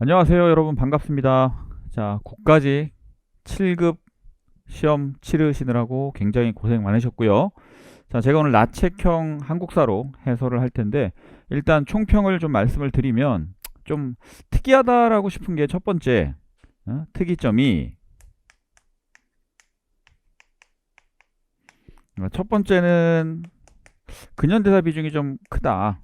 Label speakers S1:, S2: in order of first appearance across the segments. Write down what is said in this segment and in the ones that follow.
S1: 안녕하세요, 여러분. 반갑습니다. 자, 국가직 7급 시험 치르시느라고 굉장히 고생 많으셨고요. 자, 제가 오늘 나책형 한국사로 해설을 할 텐데, 일단 총평을 좀 말씀을 드리면, 좀 특이하다라고 싶은 게 첫 번째, 특이점이, 첫 번째는 근현대사 비중이 좀 크다.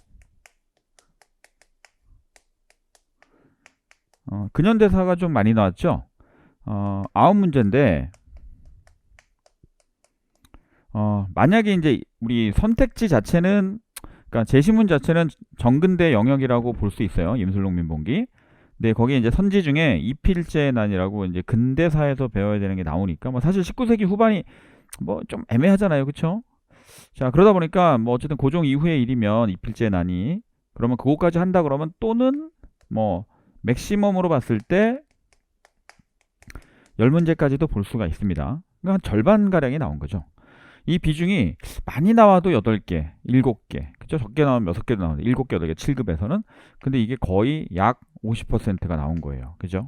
S1: 근현대사가 좀 많이 나왔죠? 9문제인데, 만약에 이제 우리 선택지 자체는, 그러니까 제시문 자체는 정근대 영역이라고 볼 수 있어요. 임술록 민본기. 근데 거기에 이제 선지 중에 이필제난이라고 이제 근대사에서 배워야 되는 게 나오니까, 뭐 사실 19세기 후반이 뭐 좀 애매하잖아요. 그쵸? 자, 그러다 보니까 뭐 어쨌든 고종 이후의 일이면 이필제난이, 그러면 그거까지 한다 그러면 또는 뭐 맥시멈으로 봤을 때 10문제까지도 볼 수가 있습니다. 그러니까 한 절반가량이 나온 거죠. 이 비중이 많이 나와도 8개, 7개, 그죠? 적게 나오면 6개도 나오는데 7개, 8개, 7급에서는. 근데 이게 거의 약 50%가 나온 거예요. 그죠?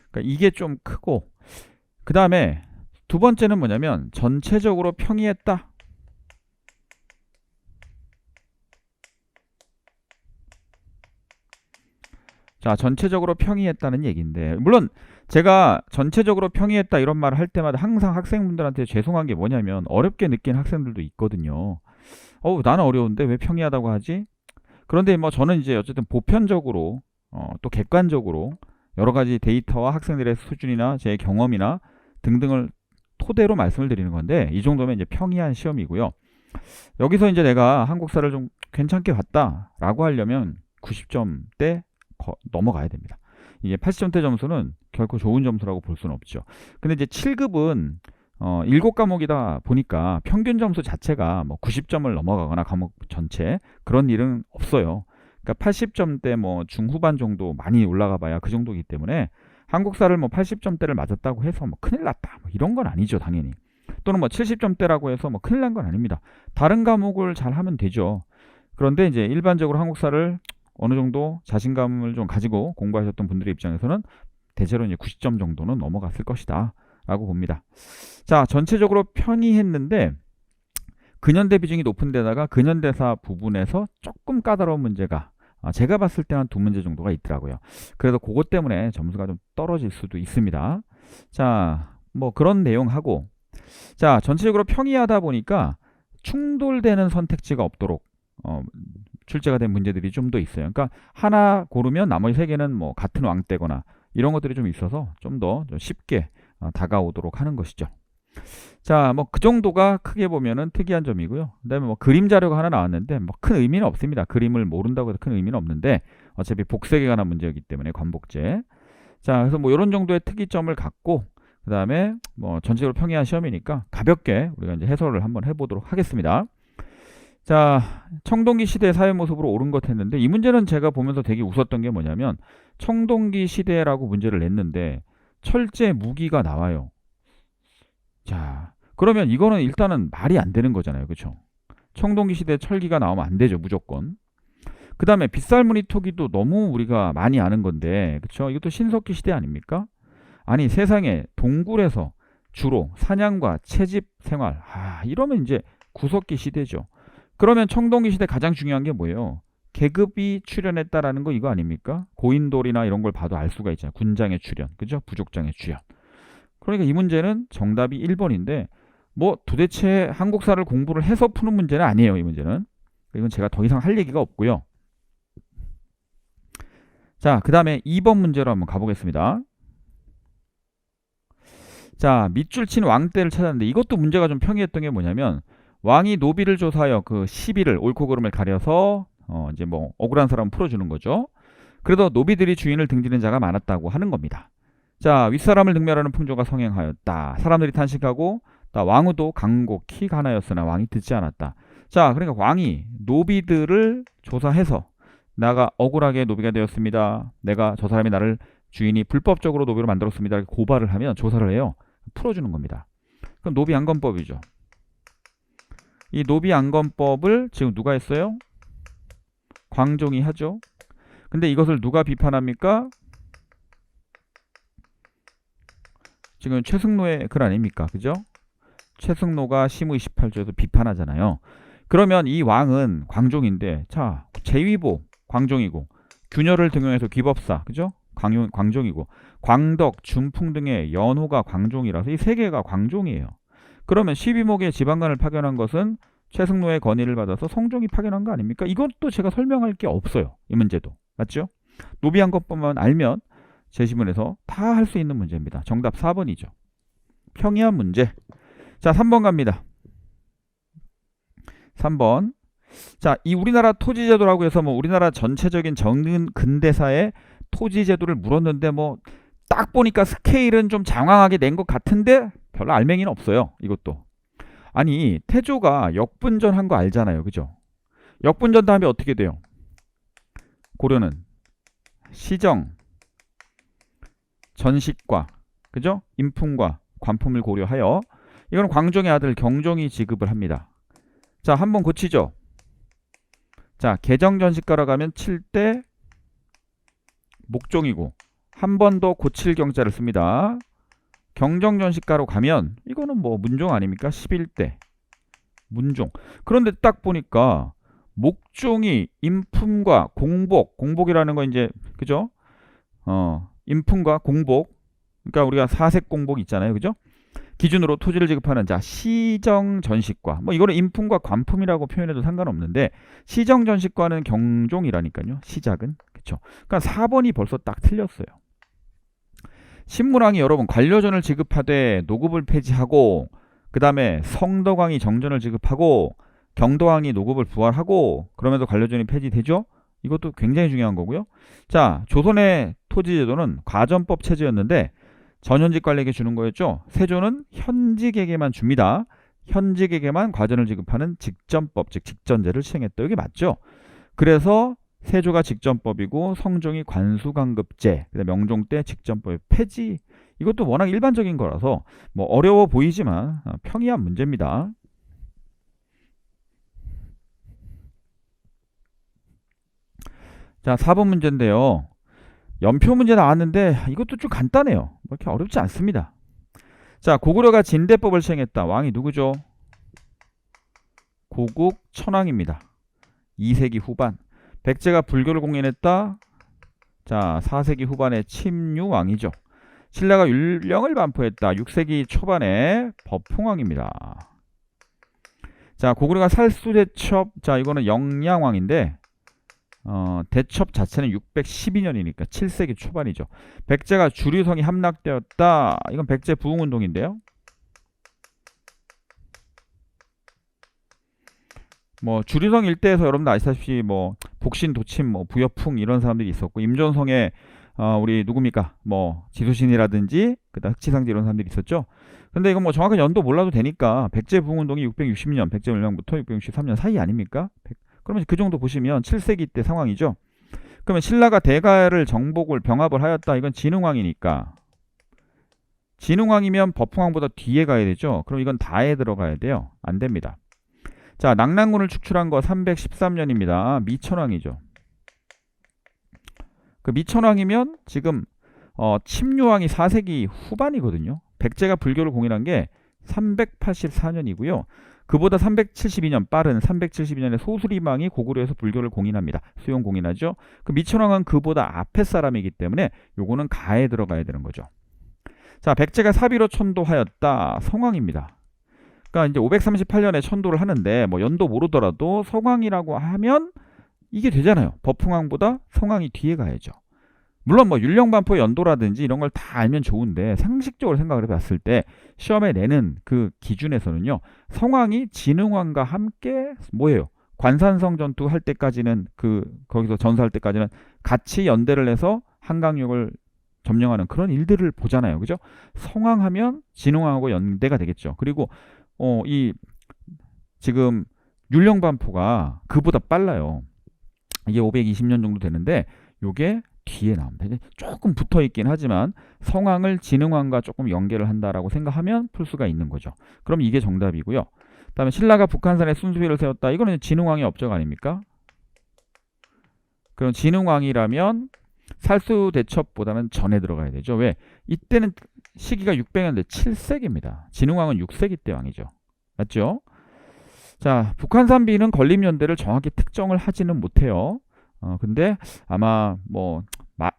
S1: 그러니까 이게 좀 크고, 그 다음에 두 번째는 뭐냐면 전체적으로 평이했다. 자, 전체적으로 평이했다는 얘기인데, 물론 제가 전체적으로 평이했다 이런 말을 할 때마다 항상 학생분들한테 죄송한 게 뭐냐면 어렵게 느끼는 학생들도 있거든요. 나는 어려운데 왜 평이하다고 하지? 그런데 뭐 저는 이제 어쨌든 보편적으로, 또 객관적으로 여러 가지 데이터와 학생들의 수준이나 제 경험이나 등등을 토대로 말씀을 드리는 건데, 이 정도면 이제 평이한 시험이고요. 여기서 이제 내가 한국사를 좀 괜찮게 봤다라고 하려면 90점대 넘어가야 됩니다. 이게 80점대 점수는 결코 좋은 점수라고 볼 수는 없죠. 근데 이제 7급은 7과목이다 보니까 평균 점수 자체가 뭐 90점을 넘어가거나 과목 전체 그런 일은 없어요. 그러니까 80점대 뭐 중후반 정도 많이 올라가 봐야 그 정도이기 때문에 한국사를 뭐 80점대를 맞았다고 해서 뭐 큰일 났다, 뭐 이런 건 아니죠, 당연히. 또는 뭐 70점대라고 해서 뭐 큰일 난 건 아닙니다. 다른 과목을 잘 하면 되죠. 그런데 이제 일반적으로 한국사를 어느 정도 자신감을 좀 가지고 공부하셨던 분들의 입장에서는 대체로 이제 90점 정도는 넘어갔을 것이다 라고 봅니다. 자, 전체적으로 평이했는데 근현대 비중이 높은 데다가 근현대사 부분에서 조금 까다로운 문제가, 제가 봤을 때 한 2문제 정도가 있더라고요. 그래서 그것 때문에 점수가 좀 떨어질 수도 있습니다. 자, 뭐 그런 내용하고, 자, 전체적으로 평이하다 보니까 충돌되는 선택지가 없도록 출제가 된 문제들이 좀 더 있어요. 그러니까 하나 고르면 나머지 3개는 뭐 같은 왕대거나 이런 것들이 좀 있어서 좀 더 쉽게 다가오도록 하는 것이죠. 자, 뭐 그 정도가 크게 보면은 특이한 점이고요. 그다음에 뭐 그림 자료가 하나 나왔는데 뭐 큰 의미는 없습니다. 그림을 모른다고 해서 큰 의미는 없는데 어차피 복색에 관한 문제이기 때문에 관복제. 자, 그래서 뭐 이런 정도의 특이점을 갖고, 그다음에 뭐 전체적으로 평이한 시험이니까 가볍게 우리가 이제 해설을 한번 해보도록 하겠습니다. 자, 청동기 시대 사회 모습으로 옳은 것 했는데, 이 문제는 제가 보면서 되게 웃었던 게 뭐냐면 청동기 시대라고 문제를 냈는데 철제 무기가 나와요. 자, 그러면 이거는 일단은 말이 안 되는 거잖아요. 그렇죠? 청동기 시대 철기가 나오면 안 되죠, 무조건. 그 다음에 빗살무늬 토기도 너무 우리가 많이 아는 건데, 그렇죠? 이것도 신석기 시대 아닙니까? 아니, 세상에 동굴에서 주로 사냥과 채집 생활, 이러면 이제 구석기 시대죠. 그러면 청동기 시대 가장 중요한 게 뭐예요? 계급이 출현했다라는 거 이거 아닙니까? 고인돌이나 이런 걸 봐도 알 수가 있잖아요. 군장의 출현, 그죠? 부족장의 출현. 그러니까 이 문제는 정답이 1번인데, 뭐 도대체 한국사를 공부를 해서 푸는 문제는 아니에요, 이 문제는. 이건 제가 더 이상 할 얘기가 없고요. 자, 그 다음에 2번 문제로 한번 가보겠습니다. 자, 밑줄 친 왕대를 찾았는데 이것도 문제가 좀 평이했던 게 뭐냐면, 왕이 노비를 조사하여 그 시비를, 옳고 그름을 가려서 이제 뭐 억울한 사람 풀어주는 거죠. 그래도 노비들이 주인을 등지는 자가 많았다고 하는 겁니다. 자, 윗사람을 능멸하는 풍조가 성행하였다. 사람들이 탄식하고, 왕후도 강곡히 가나였으나 왕이 듣지 않았다. 자, 그러니까 왕이 노비들을 조사해서 나가 억울하게 노비가 되었습니다. 내가, 저 사람이 나를, 주인이 불법적으로 노비로 만들었습니다. 이렇게 고발을 하면 조사를 해요. 풀어주는 겁니다. 그럼 노비 안건법이죠. 이 노비 안건법을 지금 누가 했어요? 광종이 하죠. 근데 이것을 누가 비판합니까? 지금 최승로의 글 아닙니까? 그죠? 최승로가 시무 28조에서 비판하잖아요. 그러면 이 왕은 광종인데, 자, 제위보 광종이고, 균열을 등용해서 귀법사, 그죠? 광종이고, 광덕, 준풍 등의 연호가 광종이라서 이 세 개가 광종이에요. 그러면 12목의 지방간을 파견한 것은 최승로의 건의를 받아서 성종이 파견한 거 아닙니까? 이것도 제가 설명할 게 없어요. 이 문제도. 맞죠? 노비한 것뿐만 알면 제시문에서 다 할 수 있는 문제입니다. 정답 4번이죠. 평이한 문제. 자, 3번 갑니다. 3번. 자, 이 우리나라 토지제도라고 해서 뭐 우리나라 전체적인 근대사의 토지제도를 물었는데 뭐 딱 보니까 스케일은 좀 장황하게 낸 것 같은데 별로 알맹이는 없어요. 이것도. 아니, 태조가 역분전한 거 알잖아요. 그죠? 역분전 다음에 어떻게 돼요? 고려는 시정, 전식과, 그죠? 인품과 관품을 고려하여 이건 광종의 아들 경종이 지급을 합니다. 자, 한번 고치죠. 자, 개정전식가로 가면 7대 목종이고 한 번 더 고칠 경자를 씁니다. 경정전식가로 가면 이거는 뭐 문종 아닙니까? 11대 문종. 그런데 딱 보니까 목종이 인품과 공복이라는 거 이제 그죠? 인품과 공복. 그러니까 우리가 사색 공복 있잖아요. 그죠? 기준으로 토지를 지급하는 자 시정전식과 뭐 이거는 인품과 관품이라고 표현해도 상관없는데 시정전식과는 경종이라니까요. 시작은. 그렇죠? 그러니까 4번이 벌써 딱 틀렸어요. 신문왕이 여러분 관료전을 지급하되 노급을 폐지하고 그 다음에 성덕왕이 정전을 지급하고 경도왕이 노급을 부활하고 그러면서 관료전이 폐지되죠. 이것도 굉장히 중요한 거고요. 자, 조선의 토지제도는 과전법 체제였는데 전현직 관리에게 주는 거였죠. 세조는 현직에게만 줍니다. 현직에게만 과전을 지급하는 직전법, 즉 직전제를 시행했다. 이게 맞죠? 그래서 세조가 직전법이고 성종이 관수강급제, 그다음에 명종 때 직전법의 폐지. 이것도 워낙 일반적인 거라서 뭐 어려워 보이지만 평이한 문제입니다. 자, 4번 문제인데요. 연표 문제 나왔는데 이것도 좀 간단해요. 뭐 이렇게 어렵지 않습니다. 자, 고구려가 진대법을 시행했다. 왕이 누구죠? 고국 천왕입니다. 2세기 후반. 백제가 불교를 공인했다. 자, 4세기 후반에 침류왕이죠. 신라가 율령을 반포했다. 6세기 초반에 법흥왕입니다. 자, 고구려가 살수대첩. 자, 이거는 영양왕인데 대첩 자체는 612년이니까 7세기 초반이죠. 백제가 주류성이 함락되었다. 이건 백제 부흥운동인데요. 뭐 주류성 일대에서 여러분들 아시다시피 뭐 복신, 도침, 뭐 부여풍 이런 사람들이 있었고 임전성에 우리 누굽니까? 뭐 지수신이라든지 그다음 흑치상제 이런 사람들이 있었죠. 근데 이건 뭐 정확한 연도 몰라도 되니까 백제 부흥운동이 660년, 백제 율령부터 663년 사이 아닙니까? 그러면 그 정도 보시면 7세기 때 상황이죠. 그러면 신라가 대가를 정복을 병합을 하였다. 이건 진흥왕이니까. 진흥왕이면 법흥왕보다 뒤에 가야 되죠. 그럼 이건 다에 들어가야 돼요. 안 됩니다. 자, 낙랑군을 축출한 거 313년입니다. 미천왕이죠. 그 미천왕이면 지금 침류왕이 4세기 후반이거든요. 백제가 불교를 공인한 게 384년이고요. 그보다 372년 빠른 372년에 소수리망이 고구려에서 불교를 공인합니다. 수용 공인하죠. 그 미천왕은 그보다 앞에 사람이기 때문에 요거는 가에 들어가야 되는 거죠. 자, 백제가 사비로 천도하였다. 성왕입니다. 그러니까 이제 538년에 천도를 하는데 뭐 연도 모르더라도 성왕이라고 하면 이게 되잖아요. 법흥왕보다 성왕이 뒤에 가야죠. 물론 뭐 율령반포 연도라든지 이런 걸 다 알면 좋은데 상식적으로 생각을 해봤을 때 시험에 내는 그 기준에서는요. 성왕이 진흥왕과 함께 뭐예요? 관산성 전투 할 때까지는 거기서 전사할 때까지는 같이 연대를 해서 한강역을 점령하는 그런 일들을 보잖아요. 그죠? 성왕하면 진흥왕하고 연대가 되겠죠. 그리고 이 지금 율령반포가 그보다 빨라요. 이게 520년 정도 되는데 요게 뒤에 나옵니다. 조금 붙어 있긴 하지만 성왕을 진흥왕과 조금 연계를 한다라고 생각하면 풀 수가 있는 거죠. 그럼 이게 정답이고요. 다음에 신라가 북한산에 순수회를 세웠다. 이거는 진흥왕의 업적 아닙니까? 그럼 진흥왕이라면 살수대첩보다는 전에 들어가야 되죠. 왜? 이때는 시기가 600년대 7세기입니다. 진흥왕은 6세기 때 왕이죠. 맞죠? 자, 북한산 비는 건립연대를 정확히 특정을 하지는 못해요. 근데 아마 뭐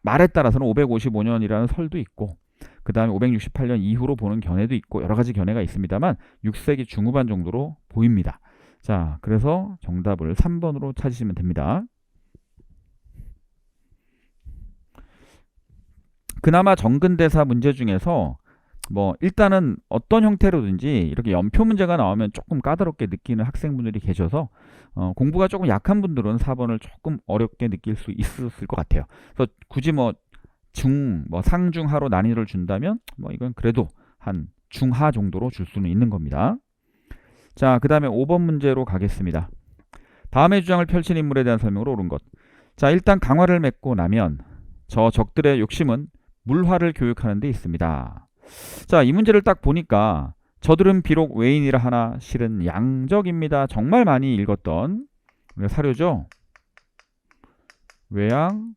S1: 말에 따라서는 555년이라는 설도 있고, 그 다음에 568년 이후로 보는 견해도 있고, 여러 가지 견해가 있습니다만 6세기 중후반 정도로 보입니다. 자, 그래서 정답을 3번으로 찾으시면 됩니다. 그나마 정근대사 문제 중에서 뭐 일단은 어떤 형태로든지 이렇게 연표 문제가 나오면 조금 까다롭게 느끼는 학생분들이 계셔서 공부가 조금 약한 분들은 4번을 조금 어렵게 느낄 수 있었을 것 같아요. 그래서 굳이 뭐 상중하로 난이도를 준다면 뭐 이건 그래도 한 중하 정도로 줄 수는 있는 겁니다. 자, 그 다음에 5번 문제로 가겠습니다. 다음의 주장을 펼친 인물에 대한 설명으로 옳은 것. 자, 일단 강화를 맺고 나면 저 적들의 욕심은 물화를 교육하는 데 있습니다. 자, 이 문제를 딱 보니까 저들은 비록 외인이라 하나 실은 양적입니다. 정말 많이 읽었던 사료죠. 외양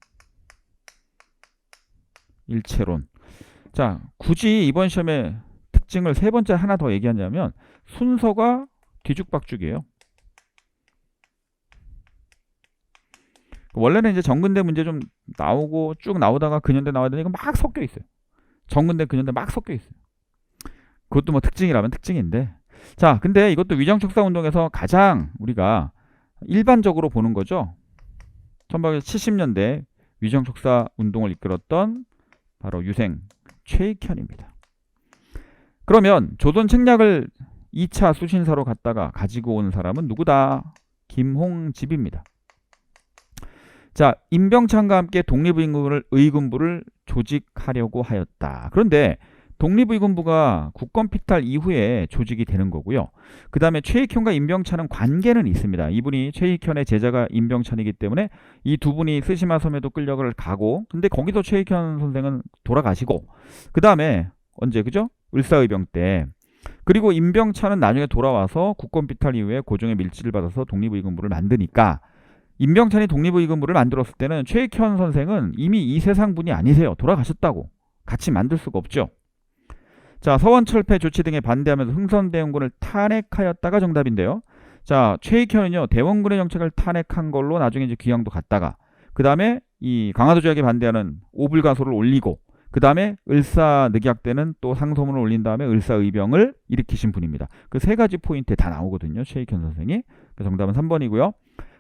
S1: 일체론. 자, 굳이 이번 시험의 특징을 세 번째 하나 더 얘기하자면 순서가 뒤죽박죽이에요. 원래는 이제 정근대 문제 좀 나오고 쭉 나오다가 근현대 나와야 되니까 막 섞여 있어요. 정근대 근현대 막 섞여 있어요. 그것도 뭐 특징이라면 특징인데, 자, 근데 이것도 위정척사 운동에서 가장 우리가 일반적으로 보는 거죠. 1870년대 위정척사 운동을 이끌었던 바로 유생 최익현입니다. 그러면 조선 책략을 2차 수신사로 갔다가 가지고 온 사람은 누구다? 김홍집입니다. 자, 임병창과 함께 독립의군부를 조직하려고 하였다. 그런데 독립의군부가 국권피탈 이후에 조직이 되는 거고요. 그 다음에 최익현과 임병찬은 관계는 있습니다. 이분이 최익현의 제자가 임병찬이기 때문에 이 두 분이 스시마 섬에도 끌려를 가고, 근데 거기서 최익현 선생은 돌아가시고, 그 다음에 언제 그죠? 을사의병 때. 그리고 임병찬은 나중에 돌아와서 국권피탈 이후에 고종의 밀지를 받아서 독립의군부를 만드니까, 임병찬이 독립의군부를 만들었을 때는 최익현 선생은 이미 이 세상 분이 아니세요. 돌아가셨다고. 같이 만들 수가 없죠. 자, 서원철폐 조치 등에 반대하면서 흥선대원군을 탄핵하였다가 정답인데요. 자, 최익현은요, 대원군의 정책을 탄핵한 걸로 나중에 이제 귀양도 갔다가, 그 다음에 이 강화도 조약에 반대하는 오불가소를 올리고, 그 다음에 을사늑약 때는 또 상소문을 올린 다음에 을사의병을 일으키신 분입니다. 그 세 가지 포인트에 다 나오거든요. 최익현 선생이. 정답은 3번이고요.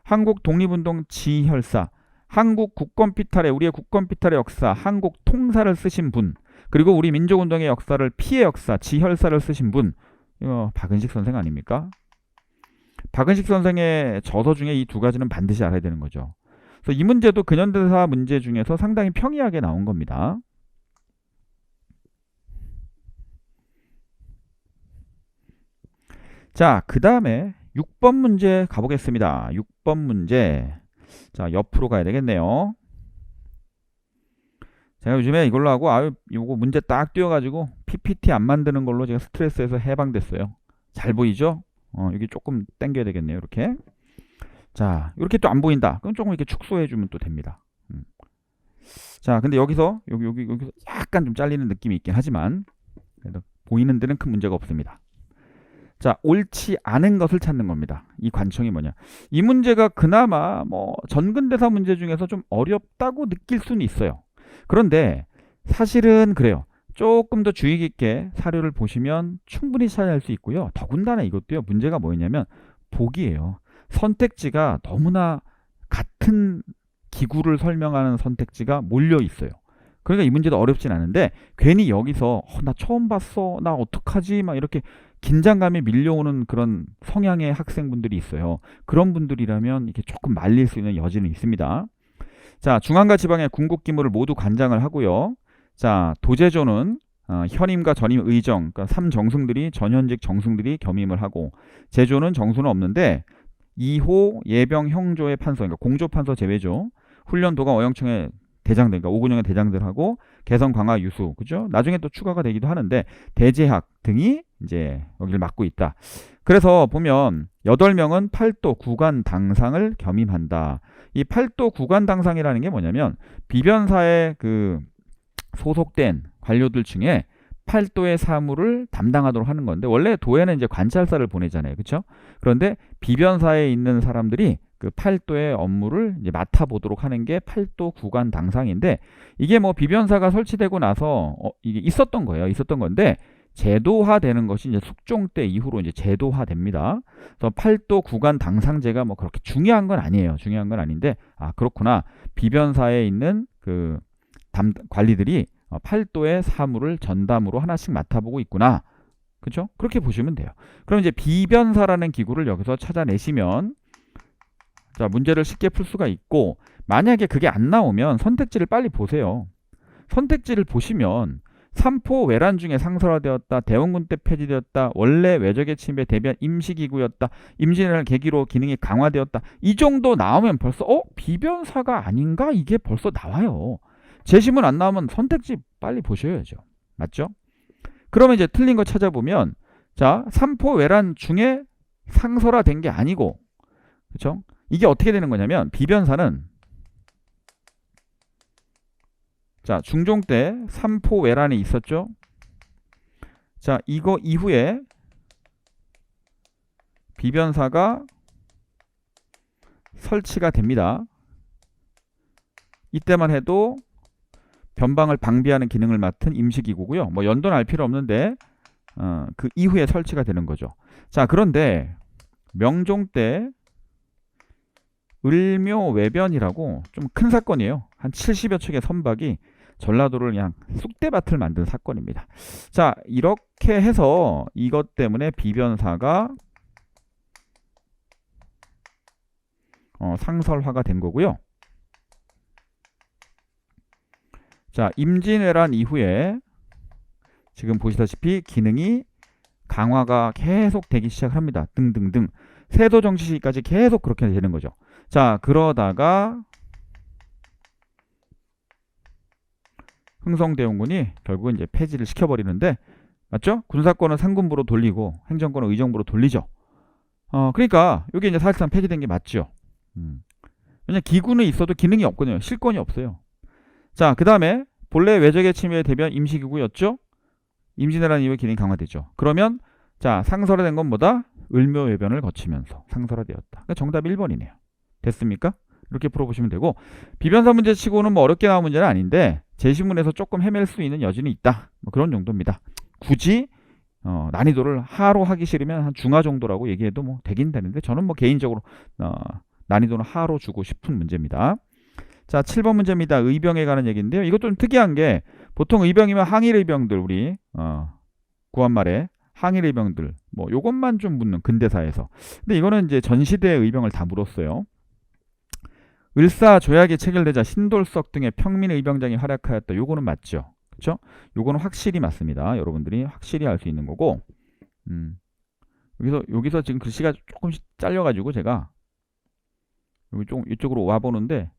S1: 한국 독립운동 지혈사, 한국 국권피탈의 우리의 국권피탈의 역사, 한국 통사를 쓰신 분, 그리고 우리 민족운동의 역사를 피해 역사, 지혈사를 쓰신 분, 이거 박은식 선생 아닙니까? 박은식 선생의 저서 중에 이 두 가지는 반드시 알아야 되는 거죠. 그래서 이 문제도 근현대사 문제 중에서 상당히 평이하게 나온 겁니다. 자, 그 다음에 6번 문제 가보겠습니다. 6번 문제. 자, 옆으로 가야 되겠네요. 제가 요즘에 이걸로 하고 요거 문제 딱 띄워가지고 PPT 안 만드는 걸로 제가 스트레스에서 해방됐어요. 잘 보이죠? 여기 조금 당겨야 되겠네요. 이렇게. 자, 이렇게 또 안 보인다. 그럼 조금 이렇게 축소해주면 또 됩니다. 자, 근데 여기서 여기서 약간 좀 잘리는 느낌이 있긴 하지만 그래도 보이는 데는 큰 문제가 없습니다. 자, 옳지 않은 것을 찾는 겁니다. 이 관청이 뭐냐? 이 문제가 그나마 뭐 전근대사 문제 중에서 좀 어렵다고 느낄 수는 있어요. 그런데 사실은 그래요. 조금 더 주의 깊게 사료를 보시면 충분히 찾아낼 수 있고요. 더군다나 이것도요. 문제가 뭐냐면 복이에요. 선택지가 너무나 같은 기구를 설명하는 선택지가 몰려 있어요. 그러니까 이 문제도 어렵진 않은데 괜히 여기서 나 처음 봤어. 나 어떡하지? 막 이렇게 긴장감이 밀려오는 그런 성향의 학생분들이 있어요. 그런 분들이라면 이렇게 조금 말릴 수 있는 여지는 있습니다. 자, 중앙과 지방의 군국 기물을 모두 관장을 하고요. 자, 도제조는 현임과 전임 의정, 그러니까 3정승들이 전현직 정승들이 겸임을 하고, 제조는 정수는 없는데 2호 예병 형조의 판서, 그러니까 공조 판서 제외죠. 훈련도가 어영청의 대장들, 그러니까 오군영의 대장들하고 개성 강화 유수, 그죠? 나중에 또 추가가 되기도 하는데 대제학 등이 이제 여기를 맡고 있다. 그래서 보면 8명은 팔도 구간 당상을 겸임한다. 이 8도 구간 당상이라는 게 뭐냐면 비변사에 그 소속된 관료들 중에 8도의 사무를 담당하도록 하는 건데, 원래 도에는 이제 관찰사를 보내잖아요. 그렇죠? 그런데 비변사에 있는 사람들이 그 8도의 업무를 이제 맡아보도록 하는 게 8도 구간 당상인데, 이게 뭐 비변사가 설치되고 나서 이게 있었던 거예요. 있었던 건데 제도화되는 것이 이제 숙종 때 이후로 이제 제도화됩니다. 그래서 8도 구간 당상제가 뭐 그렇게 중요한 건 아니에요. 중요한 건 아닌데, 아 그렇구나. 비변사에 있는 그 관리들이 8도의 사무를 전담으로 하나씩 맡아보고 있구나. 그렇죠? 그렇게 보시면 돼요. 그럼 이제 비변사라는 기구를 여기서 찾아내시면 자, 문제를 쉽게 풀 수가 있고, 만약에 그게 안 나오면 선택지를 빨리 보세요. 선택지를 보시면 삼포 외란 중에 상설화되었다, 대원군 때 폐지되었다, 원래 외적의 침입에 대비한 임시기구였다, 임진왜란 계기로 기능이 강화되었다, 이 정도 나오면 벌써 비변사가 아닌가? 이게 벌써 나와요. 제시문 안 나오면 선택지 빨리 보셔야죠. 맞죠? 그러면 이제 틀린 거 찾아보면, 자, 삼포 외란 중에 상설화된 게 아니고, 그렇죠? 이게 어떻게 되는 거냐면, 비변사는 자, 중종 때 삼포 외란이 있었죠. 자, 이거 이후에 비변사가 설치가 됩니다. 이때만 해도 변방을 방비하는 기능을 맡은 임시기구고요. 뭐 연도는 알 필요 없는데 그 이후에 설치가 되는 거죠. 자, 그런데 명종 때 을묘외변이라고 좀 큰 사건이에요. 한 70여 척의 선박이 전라도를 그냥 쑥대밭을 만든 사건입니다. 자, 이렇게 해서 이것 때문에 비변사가 상설화가 된 거고요. 자, 임진왜란 이후에 지금 보시다시피 기능이 강화가 계속 되기 시작합니다. 등등등. 세도 정치 시기까지 계속 그렇게 되는 거죠. 자, 그러다가 흥성대원군이 결국은 이제 폐지를 시켜버리는데, 맞죠? 군사권은 상군부로 돌리고 행정권은 의정부로 돌리죠. 그러니까 이게 이제 사실상 폐지된 게 맞죠. 왜냐면 기구는 있어도 기능이 없거든요. 실권이 없어요. 자, 그 다음에 본래 외적의 침해에 대비한 임시기구였죠. 임진왜란 이후에 기능이 강화되죠. 그러면 자, 상설화된 건 뭐다? 을묘외변을 거치면서 상설화되었다. 그러니까 정답 1번이네요. 됐습니까? 이렇게 풀어보시면 되고, 비변사 문제 치고는 뭐 어렵게 나온 문제는 아닌데 제시문에서 조금 헤맬 수 있는 여지는 있다. 뭐 그런 정도입니다. 굳이 난이도를 하로 하기 싫으면 한 중하 정도라고 얘기해도 뭐 되긴 되는데, 저는 뭐 개인적으로 난이도는 하로 주고 싶은 문제입니다. 자, 7번 문제입니다. 의병에 관한 얘기인데요. 이것도 좀 특이한 게, 보통 의병이면 항일의병들, 우리 구한말에 항일의병들, 뭐 요것만 좀 묻는 근대사에서. 근데 이거는 이제 전시대 의병을 다 물었어요. 을사조약이 체결되자 신돌석 등의 평민의병장이 활약하였다. 요거는 맞죠? 그렇죠? 요거는 확실히 맞습니다. 여러분들이 확실히 알 수 있는 거고, 여기서 지금 글씨가 조금씩 잘려가지고 제가 여기 좀 이쪽으로 와 보는데,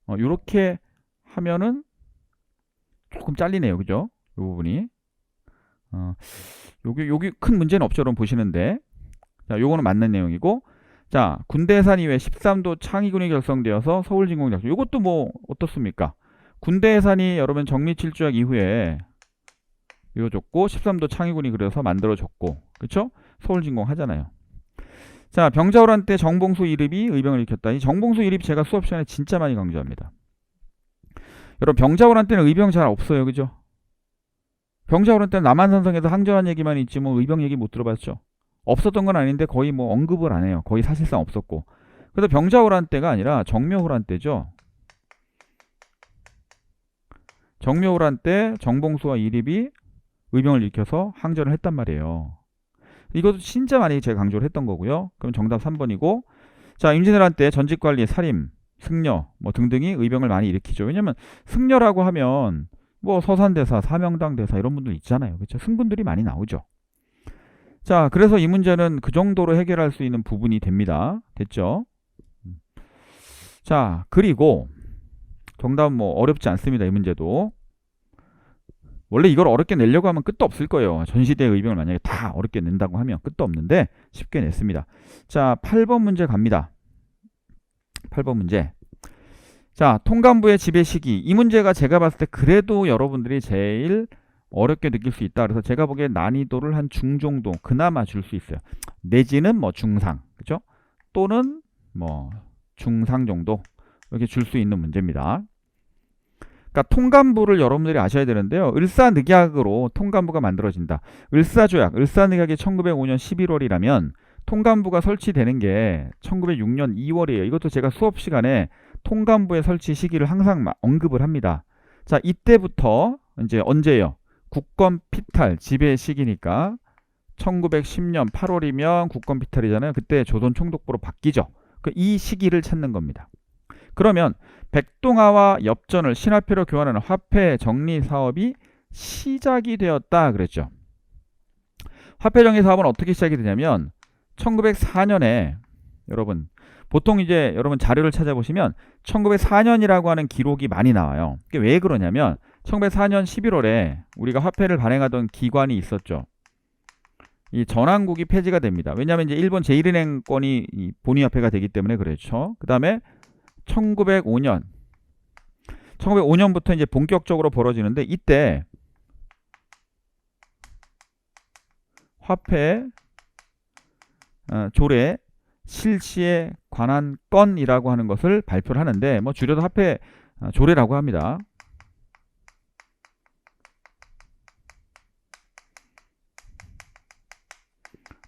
S1: 요렇게 하면은 조금 잘리네요. 그죠? 이 부분이. 여기 큰 문제는 없죠. 여러분 보시는데. 자, 요거는 맞는 내용이고, 자, 군대 예산 이외에 13도 창의군이 결성되어서 서울진공 작전. 요것도 뭐 어떻습니까? 군대 예산이 여러분 정미칠주약 이후에 이어졌고 13도 창의군이 그래서 만들어졌고, 그렇죠? 서울진공 하잖아요. 자, 병자호란 때 정봉수 이립이 의병을 일으켰다. 이 정봉수 이립 제가 수업 시간에 진짜 많이 강조합니다. 여러분 병자호란 때는 의병 잘 없어요. 그죠? 병자호란 때는 남한산성에서 항전한 얘기만 있지 뭐 의병 얘기 못 들어봤죠? 없었던 건 아닌데 거의 뭐 언급을 안 해요. 거의 사실상 없었고. 그래서 병자호란 때가 아니라 정묘호란 때죠. 정묘호란 때 정봉수와 이립이 의병을 일으켜서 항전을 했단 말이에요. 이것도 진짜 많이 제가 강조를 했던 거고요. 그럼 정답 3번이고, 자, 임진왜란 때 전직관리, 살인, 승려 뭐 등등이 의병을 많이 일으키죠. 왜냐면 승려라고 하면 뭐 서산대사, 사명당 대사 이런 분들 있잖아요. 그렇죠? 승분들이 많이 나오죠. 자, 그래서 이 문제는 그 정도로 해결할 수 있는 부분이 됩니다. 됐죠? 자, 그리고 정답은 뭐 어렵지 않습니다. 이 문제도. 원래 이걸 어렵게 내려고 하면 끝도 없을 거예요. 전시대 의병을 만약에 다 어렵게 낸다고 하면 끝도 없는데 쉽게 냈습니다. 자, 8번 문제 갑니다. 8번 문제. 자, 통간부의 지배 시기. 이 문제가 제가 봤을 때 그래도 여러분들이 제일 어렵게 느낄 수 있다. 그래서 제가 보기에 난이도를 한 중 정도 그나마 줄 수 있어요. 내지는 뭐 중상, 그죠? 또는 뭐 중상 정도 이렇게 줄 수 있는 문제입니다. 그러니까 통간부를 여러분들이 아셔야 되는데요. 을사늑약으로 통간부가 만들어진다. 을사조약, 을사늑약이 1905년 11월이라면 통간부가 설치되는 게 1906년 2월이에요. 이것도 제가 수업 시간에 통간부의 설치 시기를 항상 언급을 합니다. 자, 이때부터 이제 언제예요? 국권 피탈 지배 시기니까 1910년 8월이면 국권 피탈이잖아요. 그때 조선 총독부로 바뀌죠. 이 시기를 찾는 겁니다. 그러면 백동화와 엽전을 신화폐로 교환하는 화폐 정리 사업이 시작이 되었다 그랬죠. 화폐 정리 사업은 어떻게 시작이 되냐면 1904년에 여러분 보통 이제 여러분 자료를 찾아보시면 1904년이라고 하는 기록이 많이 나와요. 왜 그러냐면 1904년 11월에 우리가 화폐를 발행하던 기관이 있었죠. 이 전환국이 폐지가 됩니다. 왜냐하면 이제 일본 제1은행권이 본위화폐가 되기 때문에 그렇죠. 그 다음에 1905년부터 이제 본격적으로 벌어지는데 이때 화폐 조례 실시에 관한 건이라고 하는 것을 발표를 하는데 뭐 줄여서 화폐 조례라고 합니다.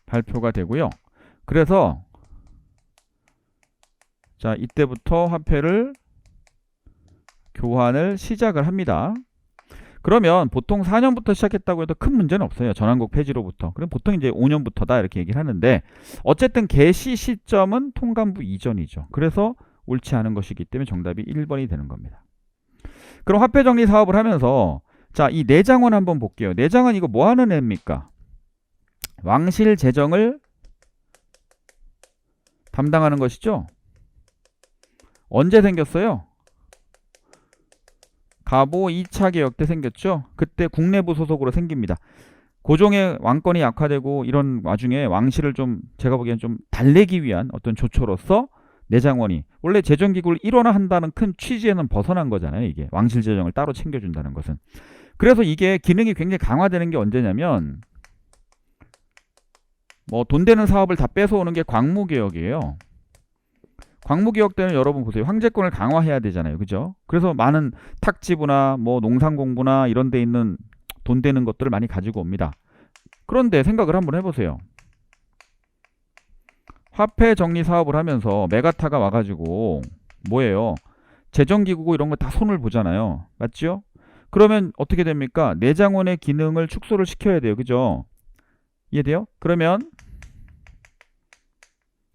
S1: 발표가 되고요. 그래서 자, 이때부터 화폐를 교환을 시작을 합니다. 그러면 보통 4년부터 시작했다고 해도 큰 문제는 없어요. 전환국 폐지로부터. 그럼 보통 이제 5년부터다 이렇게 얘기를 하는데 어쨌든 개시 시점은 통간부 이전이죠. 그래서 옳지 않은 것이기 때문에 정답이 1번이 되는 겁니다. 그럼 화폐 정리 사업을 하면서 자, 이 내장원 한번 볼게요. 내장원 이거 뭐 하는 애입니까? 왕실 재정을 담당하는 것이죠. 언제 생겼어요? 가보 2차 개혁 때 생겼죠. 그때 국내부 소속으로 생깁니다. 고종의 왕권이 약화되고 이런 와중에 왕실을 좀 제가 보기엔 좀 달래기 위한 어떤 조처로서 내장원이 원래 재정기구를 일원화한다는 큰 취지에는 벗어난 거잖아요. 이게 왕실 재정을 따로 챙겨준다는 것은. 그래서 이게 기능이 굉장히 강화되는 게 언제냐면 뭐 돈 되는 사업을 다 뺏어오는 게 광무개혁이에요. 광무개혁 때는 여러분 보세요. 황제권을 강화해야 되잖아요. 그죠? 그래서 많은 탁지부나 뭐 농산공부나 이런 데 있는 돈 되는 것들을 많이 가지고 옵니다. 그런데 생각을 한번 해보세요. 화폐 정리 사업을 하면서 메가타가 와가지고 뭐예요? 재정기구고 이런 거 다 손을 보잖아요. 맞죠? 그러면 어떻게 됩니까? 내장원의 기능을 축소를 시켜야 돼요. 그죠? 이해돼요? 그러면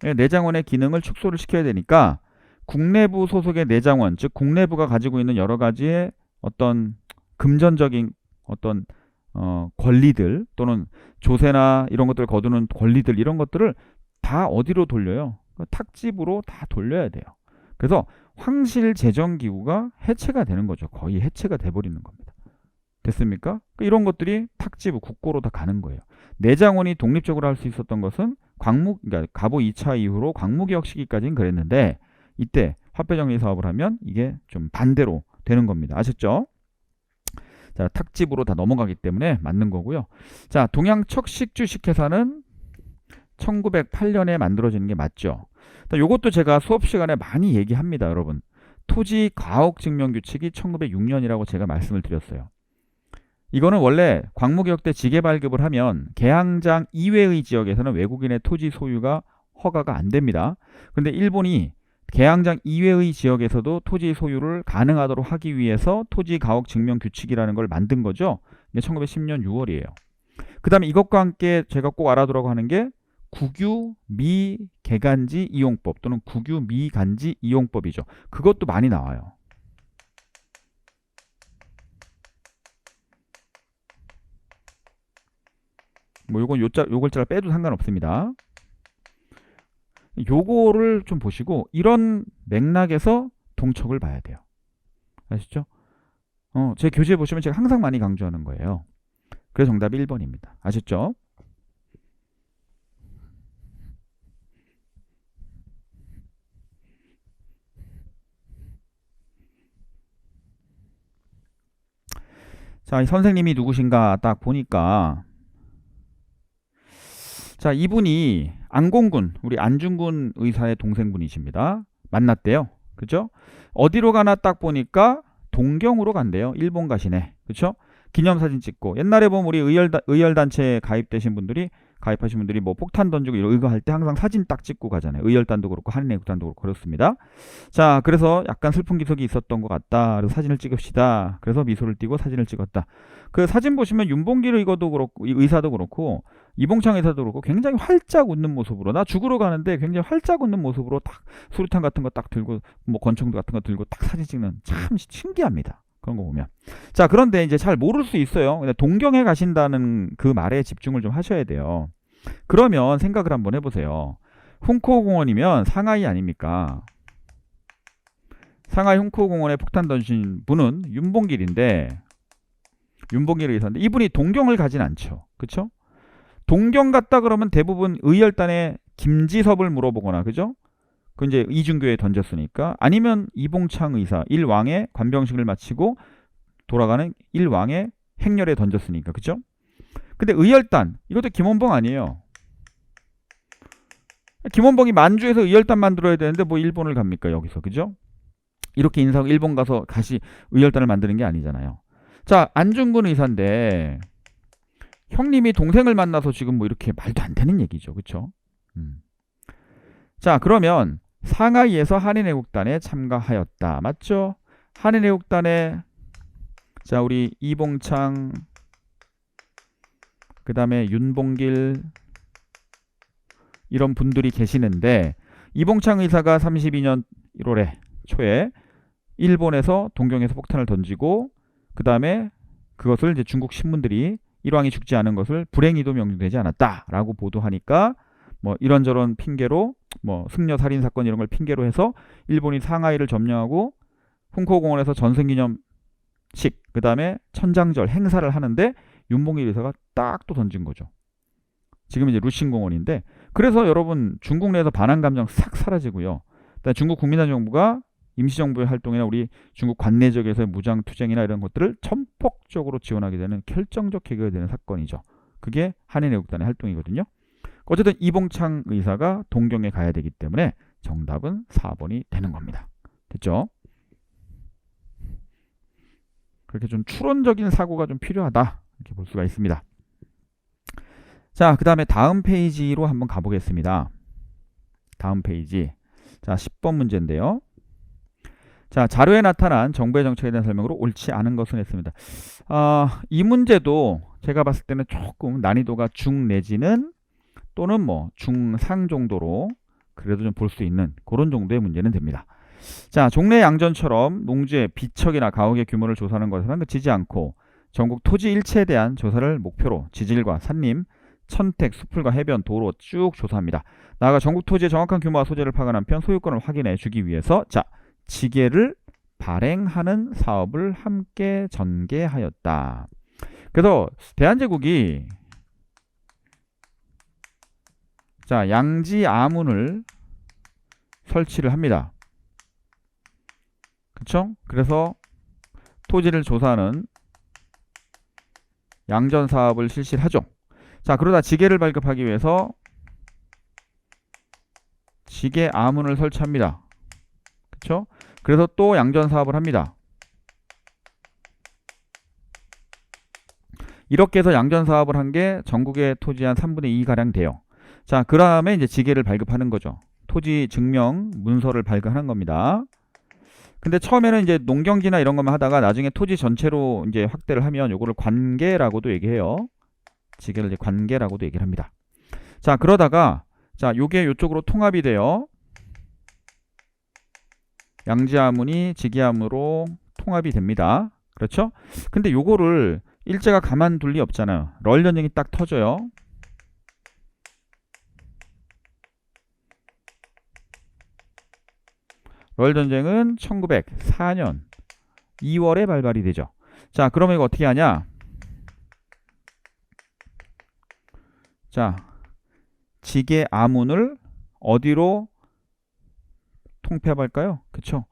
S1: 내장원의 기능을 축소를 시켜야 되니까 국내부 소속의 내장원, 즉 국내부가 가지고 있는 여러 가지의 어떤 금전적인 어떤 권리들 또는 조세나 이런 것들을 거두는 권리들 이런 것들을 다 어디로 돌려요? 탁집으로 다 돌려야 돼요. 그래서 황실 재정기구가 해체가 되는 거죠. 거의 해체가 돼버리는 겁니다. 됐습니까? 이런 것들이 탁지부, 국고로 다 가는 거예요. 내장원이 독립적으로 할 수 있었던 것은 그러니까 가보 2차 이후로 광무개혁 시기까지는 그랬는데 이때 화폐정리 사업을 하면 이게 좀 반대로 되는 겁니다. 아셨죠? 자, 탁집으로 다 넘어가기 때문에 맞는 거고요. 자, 동양척식주식회사는 1908년에 만들어지는 게 맞죠. 요것도 제가 수업 시간에 많이 얘기합니다, 여러분. 토지 가옥증명규칙이 1906년이라고 제가 말씀을 드렸어요. 이거는 원래 광무개혁 때 지계 발급을 하면 계양장 이외의 지역에서는 외국인의 토지 소유가 허가가 안 됩니다. 그런데 일본이 계양장 이외의 지역에서도 토지 소유를 가능하도록 하기 위해서 토지 가옥 증명 규칙이라는 걸 만든 거죠. 이게 1910년 6월이에요. 그 다음에 이것과 함께 제가 꼭 알아두라고 하는 게 국유 미개간지 이용법 또는 국유 미간지 이용법이죠. 그것도 많이 나와요. 뭐 요건 요걸자를 빼도 상관없습니다. 요거를 좀 보시고 이런 맥락에서 동척을 봐야 돼요. 아시죠? 제 교재에 보시면 제가 항상 많이 강조하는 거예요. 그래서 정답이 1번입니다. 아셨죠? 자, 이 선생님이 누구신가 딱 보니까, 자, 이분이 안공군, 우리 안중근 의사의 동생분이십니다. 만났대요. 그죠? 어디로 가나 딱 보니까 동경으로 간대요. 일본 가시네. 그쵸? 기념사진 찍고. 옛날에 보면 우리 의열단체에 가입하신 분들이 뭐 폭탄 던지고 이거 할 때 항상 사진 딱 찍고 가잖아요. 의열단도 그렇고 한인애국단도 그렇고 그렇습니다. 자, 그래서 약간 슬픈 기석이 있었던 것 같다. 그래서 사진을 찍읍시다. 그래서 미소를 띠고 사진을 찍었다. 그 사진 보시면 윤봉길 의거도 그렇고 의사도 그렇고 이봉창 의사도 그렇고 굉장히 활짝 웃는 모습으로, 나 죽으러 가는데 굉장히 활짝 웃는 모습으로 딱 수류탄 같은 거 딱 들고 뭐 권총 같은 거 들고 딱 사진 찍는, 참 신기합니다. 그런 거 보면. 자, 그런데 이제 잘 모를 수 있어요. 근데 동경에 가신다는 그 말에 집중을 좀 하셔야 돼요. 그러면 생각을 한번 해보세요. 훈코공원이면 상하이 아닙니까? 상하이 훈코공원에 폭탄 던진 분은 윤봉길 의사인데 이분이 동경을 가진 않죠. 그쵸? 동경 갔다 그러면 대부분 의열단의 김지섭을 물어보거나, 그죠? 그 이제 이중교에 던졌으니까, 아니면 이봉창 의사 일왕의 관병식을 마치고 돌아가는 일왕의 행렬에 던졌으니까, 그죠? 근데 의열단, 이것도 김원봉 아니에요. 김원봉이 만주에서 의열단 만들어야 되는데 뭐 일본을 갑니까 여기서, 그죠? 이렇게 인사하고 일본 가서 다시 의열단을 만드는 게 아니잖아요. 자, 안중근 의사인데 형님이 동생을 만나서 지금 뭐 이렇게 말도 안 되는 얘기죠, 그쵸? 자, 그러면 상하이에서 한인애국단에 참가하였다. 맞죠? 한인애국단에, 자, 우리 이봉창, 그 다음에 윤봉길, 이런 분들이 계시는데, 이봉창 의사가 32년 1월에 초에 일본에서 동경에서 폭탄을 던지고, 그 다음에 그것을 이제 중국 신문들이 일왕이 죽지 않은 것을 불행히도 명명되지 않았다라고 보도하니까, 뭐 이런저런 핑계로 뭐 승려 살인 사건 이런 걸 핑계로 해서 일본이 상하이를 점령하고 훈코공원에서 전승기념식, 그 다음에 천장절 행사를 하는데 윤봉길 의사가 딱 또 던진 거죠. 지금 이제 루신공원인데, 그래서 여러분 중국 내에서 반한 감정 싹 사라지고요. 중국 국민당정부가 임시정부의 활동이나 우리 중국 관내 지역에서의 무장투쟁이나 이런 것들을 전폭적으로 지원하게 되는 결정적 계기가 되는 사건이죠. 그게 한인애국단의 활동이거든요. 어쨌든 이봉창 의사가 동경에 가야 되기 때문에 정답은 4번이 되는 겁니다. 됐죠? 그렇게 좀 추론적인 사고가 좀 필요하다, 이렇게 볼 수가 있습니다. 자, 그 다음에 다음 페이지로 한번 가보겠습니다. 다음 페이지. 자, 10번 문제인데요. 자, 자료에 나타난 정부의 정책에 대한 설명으로 옳지 않은 것은 했습니다. 이 문제도 제가 봤을 때는 조금 난이도가 중 내지는 또는 뭐 중상 정도로 그래도 좀 볼 수 있는 그런 정도의 문제는 됩니다. 자, 종래 양전처럼 농지의 비척이나 가옥의 규모를 조사하는 것에는 그치지 않고 전국 토지 일체에 대한 조사를 목표로 지질과 산림, 천택, 수풀과 해변, 도로 쭉 조사합니다. 나아가 전국 토지의 정확한 규모와 소재를 파악한 한편 소유권을 확인해 주기 위해서, 자, 지계를 발행하는 사업을 함께 전개하였다. 그래서 대한제국이, 자, 양지 아문을 설치를 합니다. 그쵸? 그래서 토지를 조사하는 양전 사업을 실시를 하죠. 자, 그러다 지계를 발급하기 위해서 지계 아문을 설치합니다. 그쵸? 그래서 또 양전 사업을 합니다. 이렇게 해서 양전 사업을 한 게 전국의 토지 한 3분의 2가량 돼요. 자, 그 다음에 이제 지계를 발급하는 거죠. 토지 증명 문서를 발급하는 겁니다. 근데 처음에는 이제 농경지나 이런 것만 하다가 나중에 토지 전체로 이제 확대를 하면 요거를 관계라고도 얘기해요. 지계를 이제 관계라고도 얘기를 합니다. 자, 그러다가, 자, 요게 요쪽으로 통합이 돼요. 양지아문이 지계아문으로 통합이 됩니다. 그렇죠? 근데 요거를 일제가 가만둘 리 없잖아요. 럴 전쟁이 딱 터져요. 럴 전쟁은 1904년 2월에 발발이 되죠. 자, 그러면 이거 어떻게 하냐? 자, 지계 아문을 어디로 통폐합할까요? 그쵸?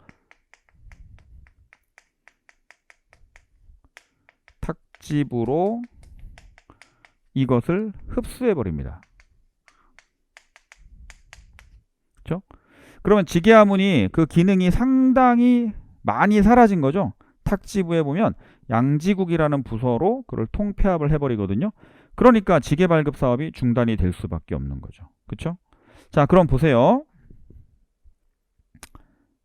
S1: 탁집으로 이것을 흡수해 버립니다. 그렇죠? 그러면 지게화문이 그 기능이 상당히 많이 사라진 거죠. 탁지부에 보면 양지국이라는 부서로 그걸 통폐합을 해버리거든요. 그러니까 지게 발급 사업이 중단이 될 수밖에 없는 거죠. 그렇죠? 자, 그럼 보세요.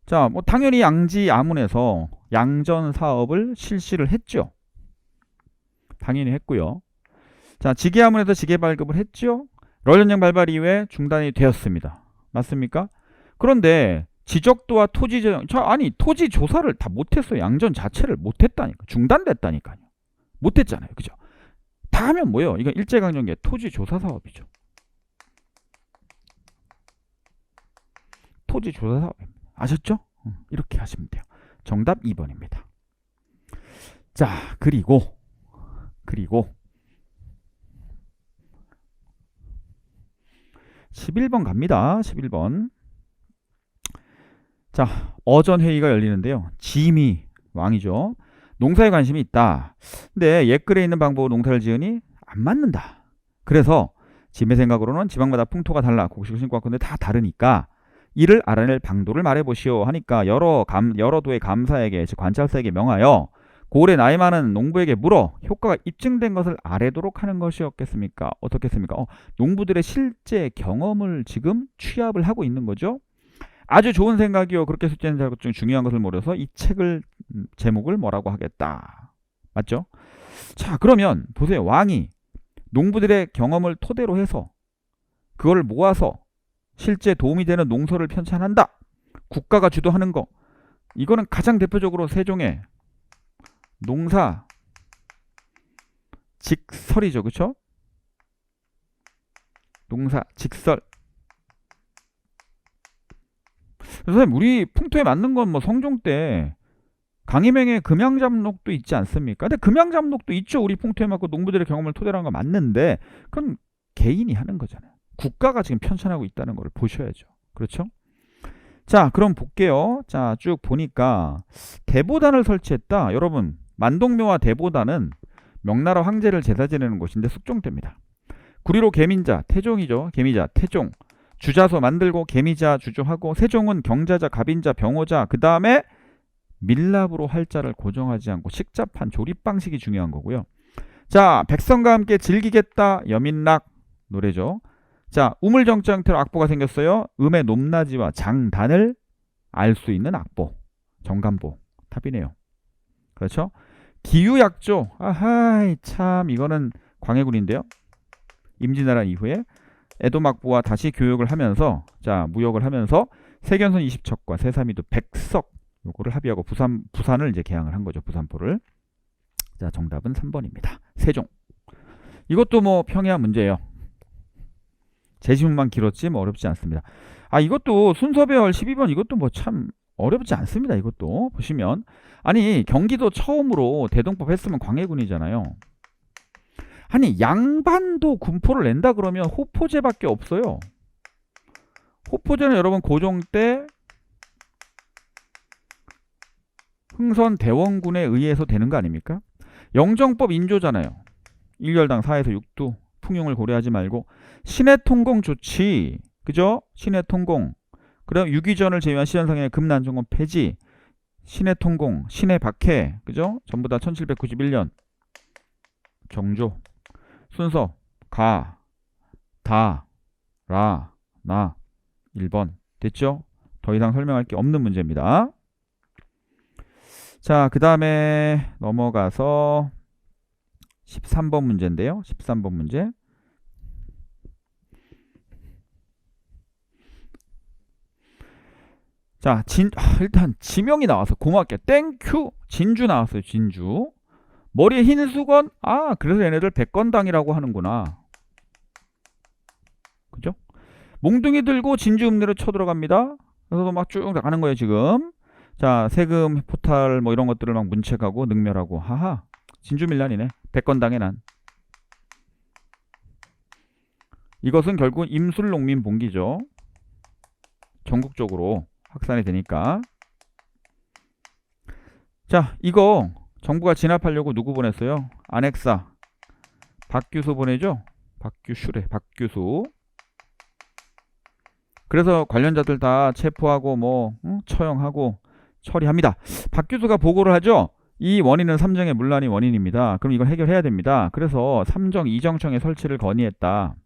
S1: 자, 뭐 당연히 양지 아문에서 양전 사업을 실시를 했죠. 당연히 했고요. 자, 지게 아문에서 지게 발급을 했죠. 럴전형 발발 이후에 중단이 되었습니다. 맞습니까? 그런데 지적도와 토지 아니 토지 조사를 다 못했어요. 양전 자체를 못했다니까. 중단됐다니까요. 못했잖아요. 그죠? 다 하면 뭐예요? 이건 일제강점기의 토지 조사 사업이죠. 토지 조사 사업입니다. 아셨죠? 이렇게 하시면 돼요. 정답 2번입니다. 자, 그리고 11번 갑니다. 11번. 자, 어전회의가 열리는데요. 짐이 왕이죠. 농사에 관심이 있다. 근데 옛글에 있는 방법으로 농사를 지으니 안 맞는다. 그래서 짐의 생각으로는 지방마다 풍토가 달라. 곡식을 심고 왔건데 다 다르니까 이를 알아낼 방도를 말해보시오 하니까 여러 도의 감사에게 즉 관찰사에게 명하여 고을에 나이 많은 농부에게 물어 효과가 입증된 것을 아뢰도록 하는 것이었겠습니까? 어떻겠습니까? 농부들의 실제 경험을 지금 취합을 하고 있는 거죠. 아주 좋은 생각이요. 그렇게 숙제는 잘 중 중요한 것을 모르서 이 책을 제목을 뭐라고 하겠다. 맞죠? 자, 그러면 보세요. 왕이 농부들의 경험을 토대로 해서 그걸 모아서 실제 도움이 되는 농서를 편찬한다. 국가가 주도하는 거. 이거는 가장 대표적으로 세종의 농사 직설이죠. 그렇죠? 농사 직설. 선생님, 우리 풍토에 맞는 건 뭐 성종 때 강희명의 금양잡록도 있지 않습니까? 근데 금양잡록도 있죠. 우리 풍토에 맞고 농부들의 경험을 토대로 한 거 맞는데 그건 개인이 하는 거잖아요. 국가가 지금 편찬하고 있다는 걸 보셔야죠. 그렇죠? 자, 그럼 볼게요. 자, 쭉 보니까 대보단을 설치했다. 여러분, 만동묘와 대보단은 명나라 황제를 제사 지내는 곳인데 숙종대입니다. 구리로 계민자, 태종이죠. 계미자, 태종. 주자소 만들고 계미자 주조하고 세종은 경자자, 갑인자, 병호자 그 다음에 밀랍으로 할자를 고정하지 않고 식잡한 조립 방식이 중요한 거고요. 자, 백성과 함께 즐기겠다. 여민락 노래죠. 자, 우물정자 형태로 악보가 생겼어요. 음의 높낮이와 장단을 알 수 있는 악보. 정간보. 탑이네요. 그렇죠? 기유약조. 아하이 참 이거는 광해군인데요. 임진왜란 이후에 에도막부와 다시 교역을 하면서 자 무역을 하면서 세견선 20척과 세사미도 100석 요거를 합의하고 부산을 이제 개항을 한 거죠. 부산포를. 자, 정답은 3번입니다. 세종. 이것도 뭐 평이한 문제예요. 제시문만 길었지 뭐 어렵지 않습니다. 아, 이것도 순서배열 12번 이것도 뭐 참 어렵지 않습니다. 이것도 보시면 아니 경기도 처음으로 대동법 했으면 광해군이잖아요. 아니 양반도 군포를 낸다 그러면 호포제밖에 없어요. 호포제는 여러분 고종 때 흥선 대원군에 의해서 되는 거 아닙니까? 영정법 인조잖아요. 1열당 4에서 6두 풍용을 고려하지 말고 신해 통공 좋지. 그죠? 신해 통공. 그럼 유기전을 제외한 시현상의 금난정권 폐지. 신해 통공, 신해 박해. 그죠? 전부 다 1791년. 정조. 순서 가, 다, 라, 나 1번. 됐죠? 더 이상 설명할 게 없는 문제입니다. 자, 그 다음에 넘어가서 13번 문제인데요. 13번 문제. 자, 일단 지명이 나와서 고맙게 땡큐. 진주 나왔어요. 진주. 머리에 흰 수건. 아, 그래서 얘네들 백건당이라고 하는구나. 그죠? 몽둥이 들고 진주 읍내로 쳐들어갑니다. 그래서 막 쭉 나가는 거예요 지금. 자, 세금 포탈 뭐 이런 것들을 막 문책하고 능멸하고. 하하, 진주밀란이네. 백건당의 난. 이것은 결국 임술농민 봉기죠. 전국적으로 확산이 되니까. 자, 이거 정부가 진압하려고 누구 보냈어요? 안핵사 박규수 보내죠. 박규슈래 박규수. 그래서 관련자들 다 체포하고 뭐 처형하고 처리합니다. 박규수가 보고를 하죠. 이 원인은 삼정의 문란이 원인입니다. 그럼 이걸 해결해야 됩니다. 그래서 삼정 이정청의 설치를 건의했다.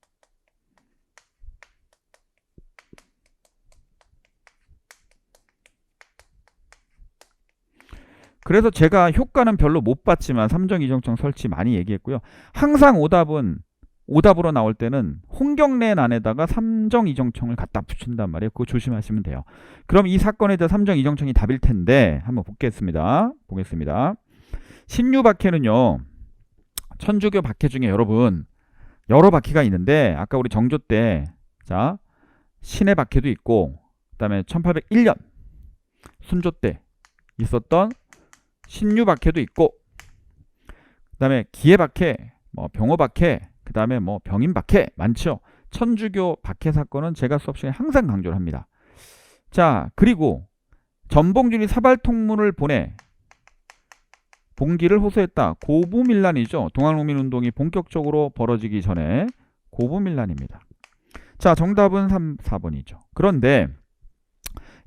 S1: 그래서 제가 효과는 별로 못 봤지만 삼정 이정청 설치 많이 얘기했고요. 항상 오답으로 나올 때는 홍경래는 안에다가 삼정 이정청을 갖다 붙인단 말이에요. 그거 조심하시면 돼요. 그럼 이 사건에 대해 삼정 이정청이 답일 텐데 한번 보겠습니다. 신유박해는요. 천주교 박해 중에 여러분 여러 박해가 있는데 아까 우리 정조 때 자 신의 박해도 있고 그다음에 1801년 순조 때 있었던 신유 박해도 있고 그다음에 기해 박해, 뭐 병호 박해, 그다음에 뭐 병인 박해 많죠. 천주교 박해 사건은 제가 수업 시간에 항상 강조를 합니다. 자, 그리고 전봉준이 사발통문을 보내 봉기를 호소했다. 고부밀란이죠. 동학농민운동이 본격적으로 벌어지기 전에 고부밀란입니다. 자, 정답은 3, 4번이죠. 그런데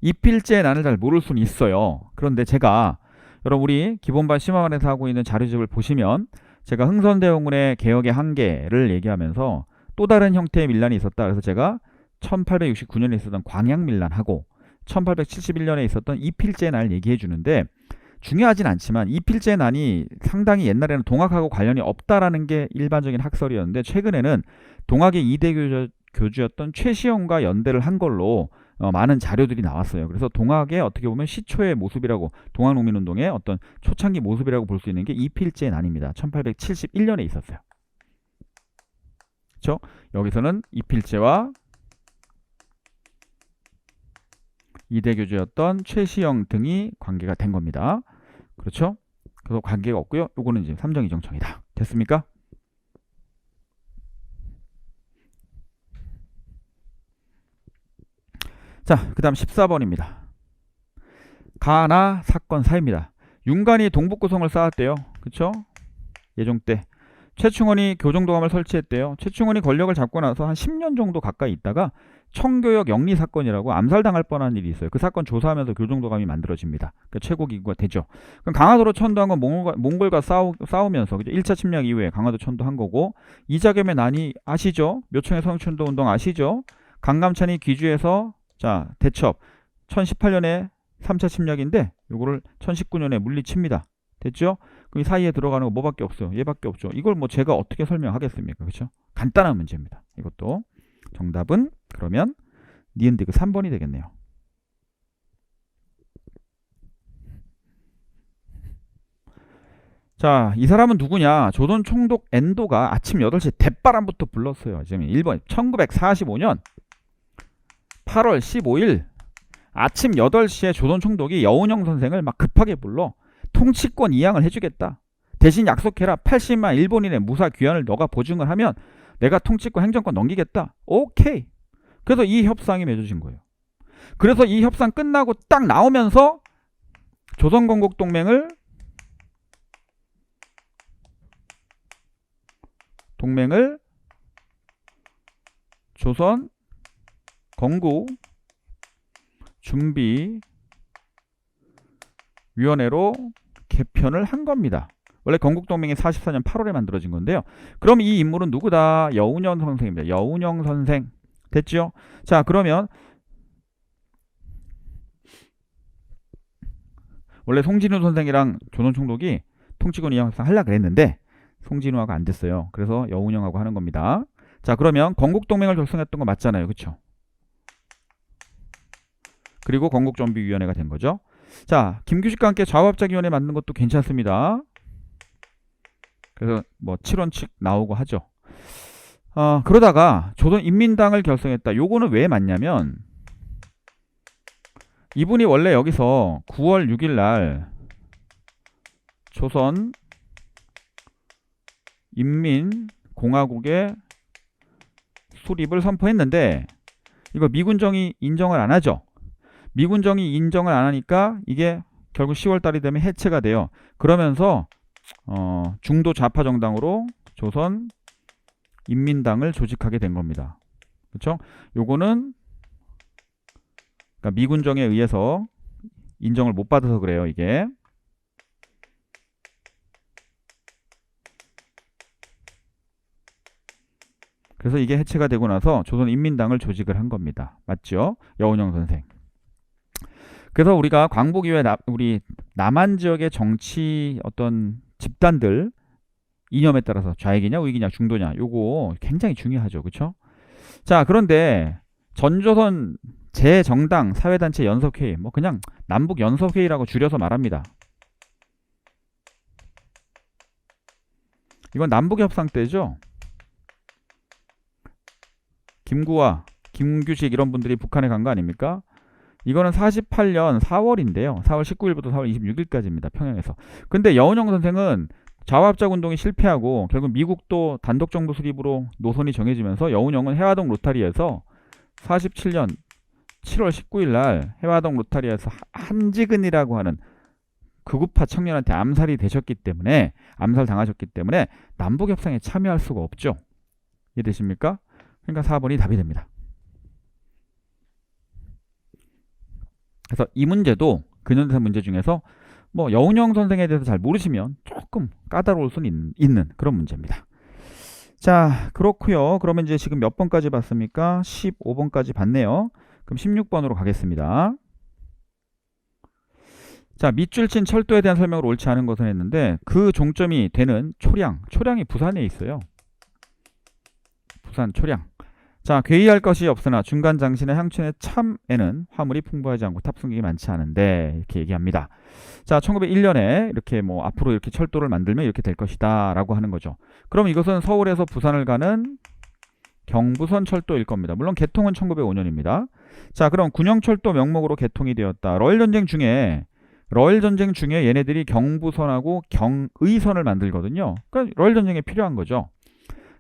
S1: 이필제의 난을 잘 모를 수는 있어요. 그런데 제가 여러분 우리 기본반 심화반에서 하고 있는 자료집을 보시면 제가 흥선대원군의 개혁의 한계를 얘기하면서 또 다른 형태의 밀란이 있었다. 그래서 제가 1869년에 있었던 광양밀란하고 1871년에 있었던 이필제의 난을 얘기해 주는데 중요하진 않지만 이필제의 난이 상당히 옛날에는 동학하고 관련이 없다라는 게 일반적인 학설이었는데 최근에는 동학의 2대 교주였던 최시영과 연대를 한 걸로 많은 자료들이 나왔어요. 그래서 동학의 어떻게 보면 시초의 모습이라고 동학농민운동의 어떤 초창기 모습이라고 볼 수 있는 게 이필제의 난입니다. 1871년에 있었어요. 그렇죠? 여기서는 이필제와 2대 교주였던 최시영 등이 관계가 된 겁니다. 그렇죠? 그래서 관계가 없고요. 요거는 이제 삼정 이정청이다. 됐습니까? 자, 그 다음 14번입니다. 가나 사건 사입니다. 윤관이 동북구성을 쌓았대요. 그쵸? 예종 때. 최충원이 교정도감을 설치했대요. 최충원이 권력을 잡고 나서 한 10년 정도 가까이 있다가 청교역 영리 사건이라고 암살당할 뻔한 일이 있어요. 그 사건 조사하면서 교정도감이 만들어집니다. 그러니까 최고기구가 되죠. 그럼 강화도로 천도한 건 몽골과 싸우면서 그죠? 1차 침략 이후에 강화도 천도한 거고 이자겸의 난이 아시죠? 묘청의 성춘도 운동 아시죠? 강감찬이 귀주에서 자 대첩 1018년에 3차 침략인데 요거를 1019년에 물리칩니다. 됐죠? 그럼 이 사이에 들어가는 거 뭐밖에 없어요. 얘밖에 없죠. 이걸 뭐 제가 어떻게 설명하겠습니까? 그렇죠? 간단한 문제입니다. 이것도 정답은 그러면 니은디귿 3번이 되겠네요. 자, 이 사람은 누구냐? 조선 총독 엔도가 아침 8시에 대바람부터 불렀어요. 지금 1번 1945년 8월 15일 아침 8시에 조선 총독이 여운형 선생을 막 급하게 불러 통치권 이양을 해주겠다. 대신 약속해라. 80만 일본인의 무사 귀환을 너가 보증을 하면 내가 통치권 행정권 넘기겠다. 오케이. 그래서 이 협상이 맺어진 거예요. 그래서 이 협상 끝나고 딱 나오면서 조선건국동맹을 조선 건국 준비위원회로 개편을 한 겁니다. 원래 건국동맹이 44년 8월에 만들어진 건데요. 그럼 이 인물은 누구다? 여운형 선생입니다. 여운형 선생. 됐죠? 자, 그러면 원래 송진우 선생이랑 조선 총독이 통치권 이양 협상 하려고 그랬는데 송진우하고 안 됐어요. 그래서 여운형하고 하는 겁니다. 자, 그러면 건국동맹을 결성했던 거 맞잖아요. 그렇죠? 그리고 건국정비위원회가 된 거죠. 자, 김규식과 함께 좌우합작위원회 만든 것도 괜찮습니다. 그래서 뭐 7원칙 나오고 하죠. 그러다가 조선인민당을 결성했다. 요거는 왜 맞냐면 이분이 원래 여기서 9월 6일 날 조선인민공화국의 수립을 선포했는데 이거 미군정이 인정을 안 하죠. 미군정이 인정을 안 하니까 이게 결국 10월 달이 되면 해체가 돼요. 그러면서 중도 좌파 정당으로 조선 인민당을 조직하게 된 겁니다. 그렇죠? 요거는 그러니까 미군정에 의해서 인정을 못 받아서 그래요, 이게. 그래서 이게 해체가 되고 나서 조선인민당을 조직을 한 겁니다. 맞죠? 여운형 선생. 그래서 우리가 광복 이후에 우리 남한 지역의 정치 어떤 집단들 이념에 따라서 좌익이냐 우익이냐 중도냐 요거 굉장히 중요하죠. 그렇죠? 자, 그런데 전조선 제정당 사회단체 연석회의, 뭐 그냥 남북 연석회의라고 줄여서 말합니다. 이건 남북협상 때죠. 김구와 김규식 이런 분들이 북한에 간 거 아닙니까? 이거는 48년 4월인데요. 4월 19일부터 4월 26일까지입니다. 평양에서. 근데 여운형 선생은 자화합작 운동이 실패하고 결국 미국도 단독정부 수립으로 노선이 정해지면서 여운형은 해화동 로타리에서 47년 7월 19일 날 해화동 로타리에서 한지근이라고 하는 극우파 청년한테 암살이 되셨기 때문에, 암살 당하셨기 때문에 남북협상에 참여할 수가 없죠. 이해되십니까? 그러니까 4번이 답이 됩니다. 그래서 이 문제도 근현대사 문제 중에서 뭐 여운형 선생에 대해서 잘 모르시면 조금 까다로울 수는 있는 그런 문제입니다. 자, 그렇고요. 그러면 이제 지금 몇 번까지 봤습니까? 15번까지 봤네요. 그럼 16번으로 가겠습니다. 자, 밑줄 친 철도에 대한 설명을 옳지 않은 것은 했는데 그 종점이 되는 초량이 부산에 있어요. 부산 초량. 자, 괴이할 것이 없으나 중간 장신의 향춘의 참에는 화물이 풍부하지 않고 탑승객이 많지 않은데 이렇게 얘기합니다. 자, 1901년에 이렇게 뭐 앞으로 이렇게 철도를 만들면 이렇게 될 것이다 라고 하는 거죠. 그럼 이것은 서울에서 부산을 가는 경부선 철도일 겁니다. 물론 개통은 1905년입니다. 자, 그럼 군영철도 명목으로 개통이 되었다. 러일전쟁 중에 얘네들이 경부선하고 경의선을 만들거든요. 그러니까 러일전쟁에 필요한 거죠.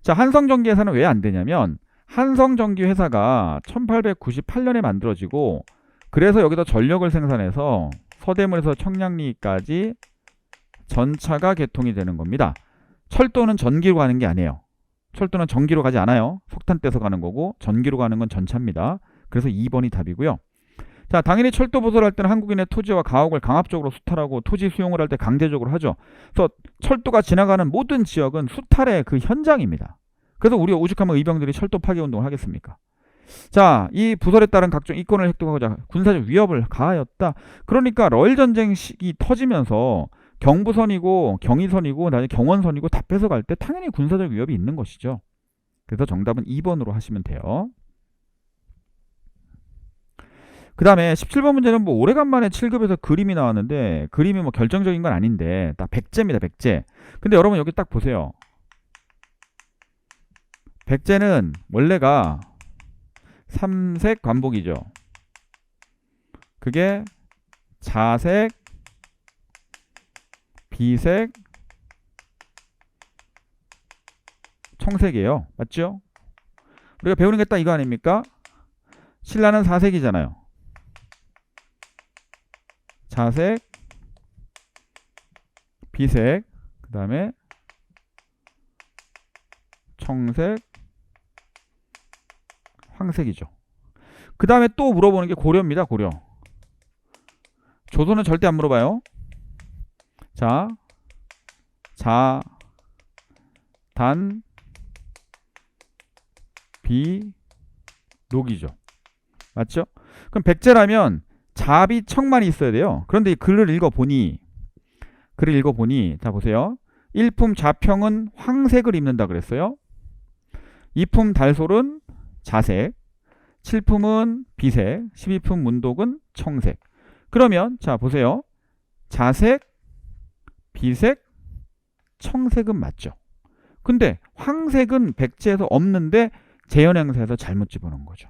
S1: 자, 한성전기회사는 왜 안 되냐면 한성전기회사가 1898년에 만들어지고 그래서 여기다 전력을 생산해서 서대문에서 청량리까지 전차가 개통이 되는 겁니다. 철도는 전기로 가는 게 아니에요. 철도는 전기로 가지 않아요. 석탄 떼서 가는 거고 전기로 가는 건 전차입니다. 그래서 2번이 답이고요. 자, 당연히 철도 보수를 할 때는 한국인의 토지와 가옥을 강압적으로 수탈하고 토지 수용을 할 때 강제적으로 하죠. 그래서 철도가 지나가는 모든 지역은 수탈의 그 현장입니다. 그래서 우리가 오죽하면 의병들이 철도 파괴 운동을 하겠습니까? 자, 이 부설에 따른 각종 이권을 획득하고자 군사적 위협을 가하였다. 그러니까 러일전쟁이 터지면서 경부선이고 경의선이고 나중에 경원선이고 다 뺏어갈 때 당연히 군사적 위협이 있는 것이죠. 그래서 정답은 2번으로 하시면 돼요. 그 다음에 17번 문제는 뭐 오래간만에 7급에서 그림이 나왔는데 그림이 뭐 결정적인 건 아닌데 딱 백제입니다. 백제. 근데 여러분 여기 딱 보세요. 백제는 원래가 삼색 관복이죠. 그게 자색, 비색, 청색이에요. 맞죠? 우리가 배우는 게 딱 이거 아닙니까? 신라는 사색이잖아요. 자색, 비색, 그 다음에 청색, 황색이죠. 그 다음에 또 물어보는 게 고려입니다. 고려. 조선은 절대 안 물어봐요. 자, 단, 비, 녹이죠. 맞죠? 그럼 백제라면 자비, 청만 있어야 돼요. 그런데 이 글을 읽어보니 자 보세요. 일품 자평은 황색을 입는다 그랬어요. 이품 달솔은 자색, 7품은 비색, 12품 문독은 청색. 그러면 자 보세요. 자색, 비색, 청색은 맞죠. 근데 황색은 백제에서 없는데 재현행사에서 잘못 집어넣은 거죠.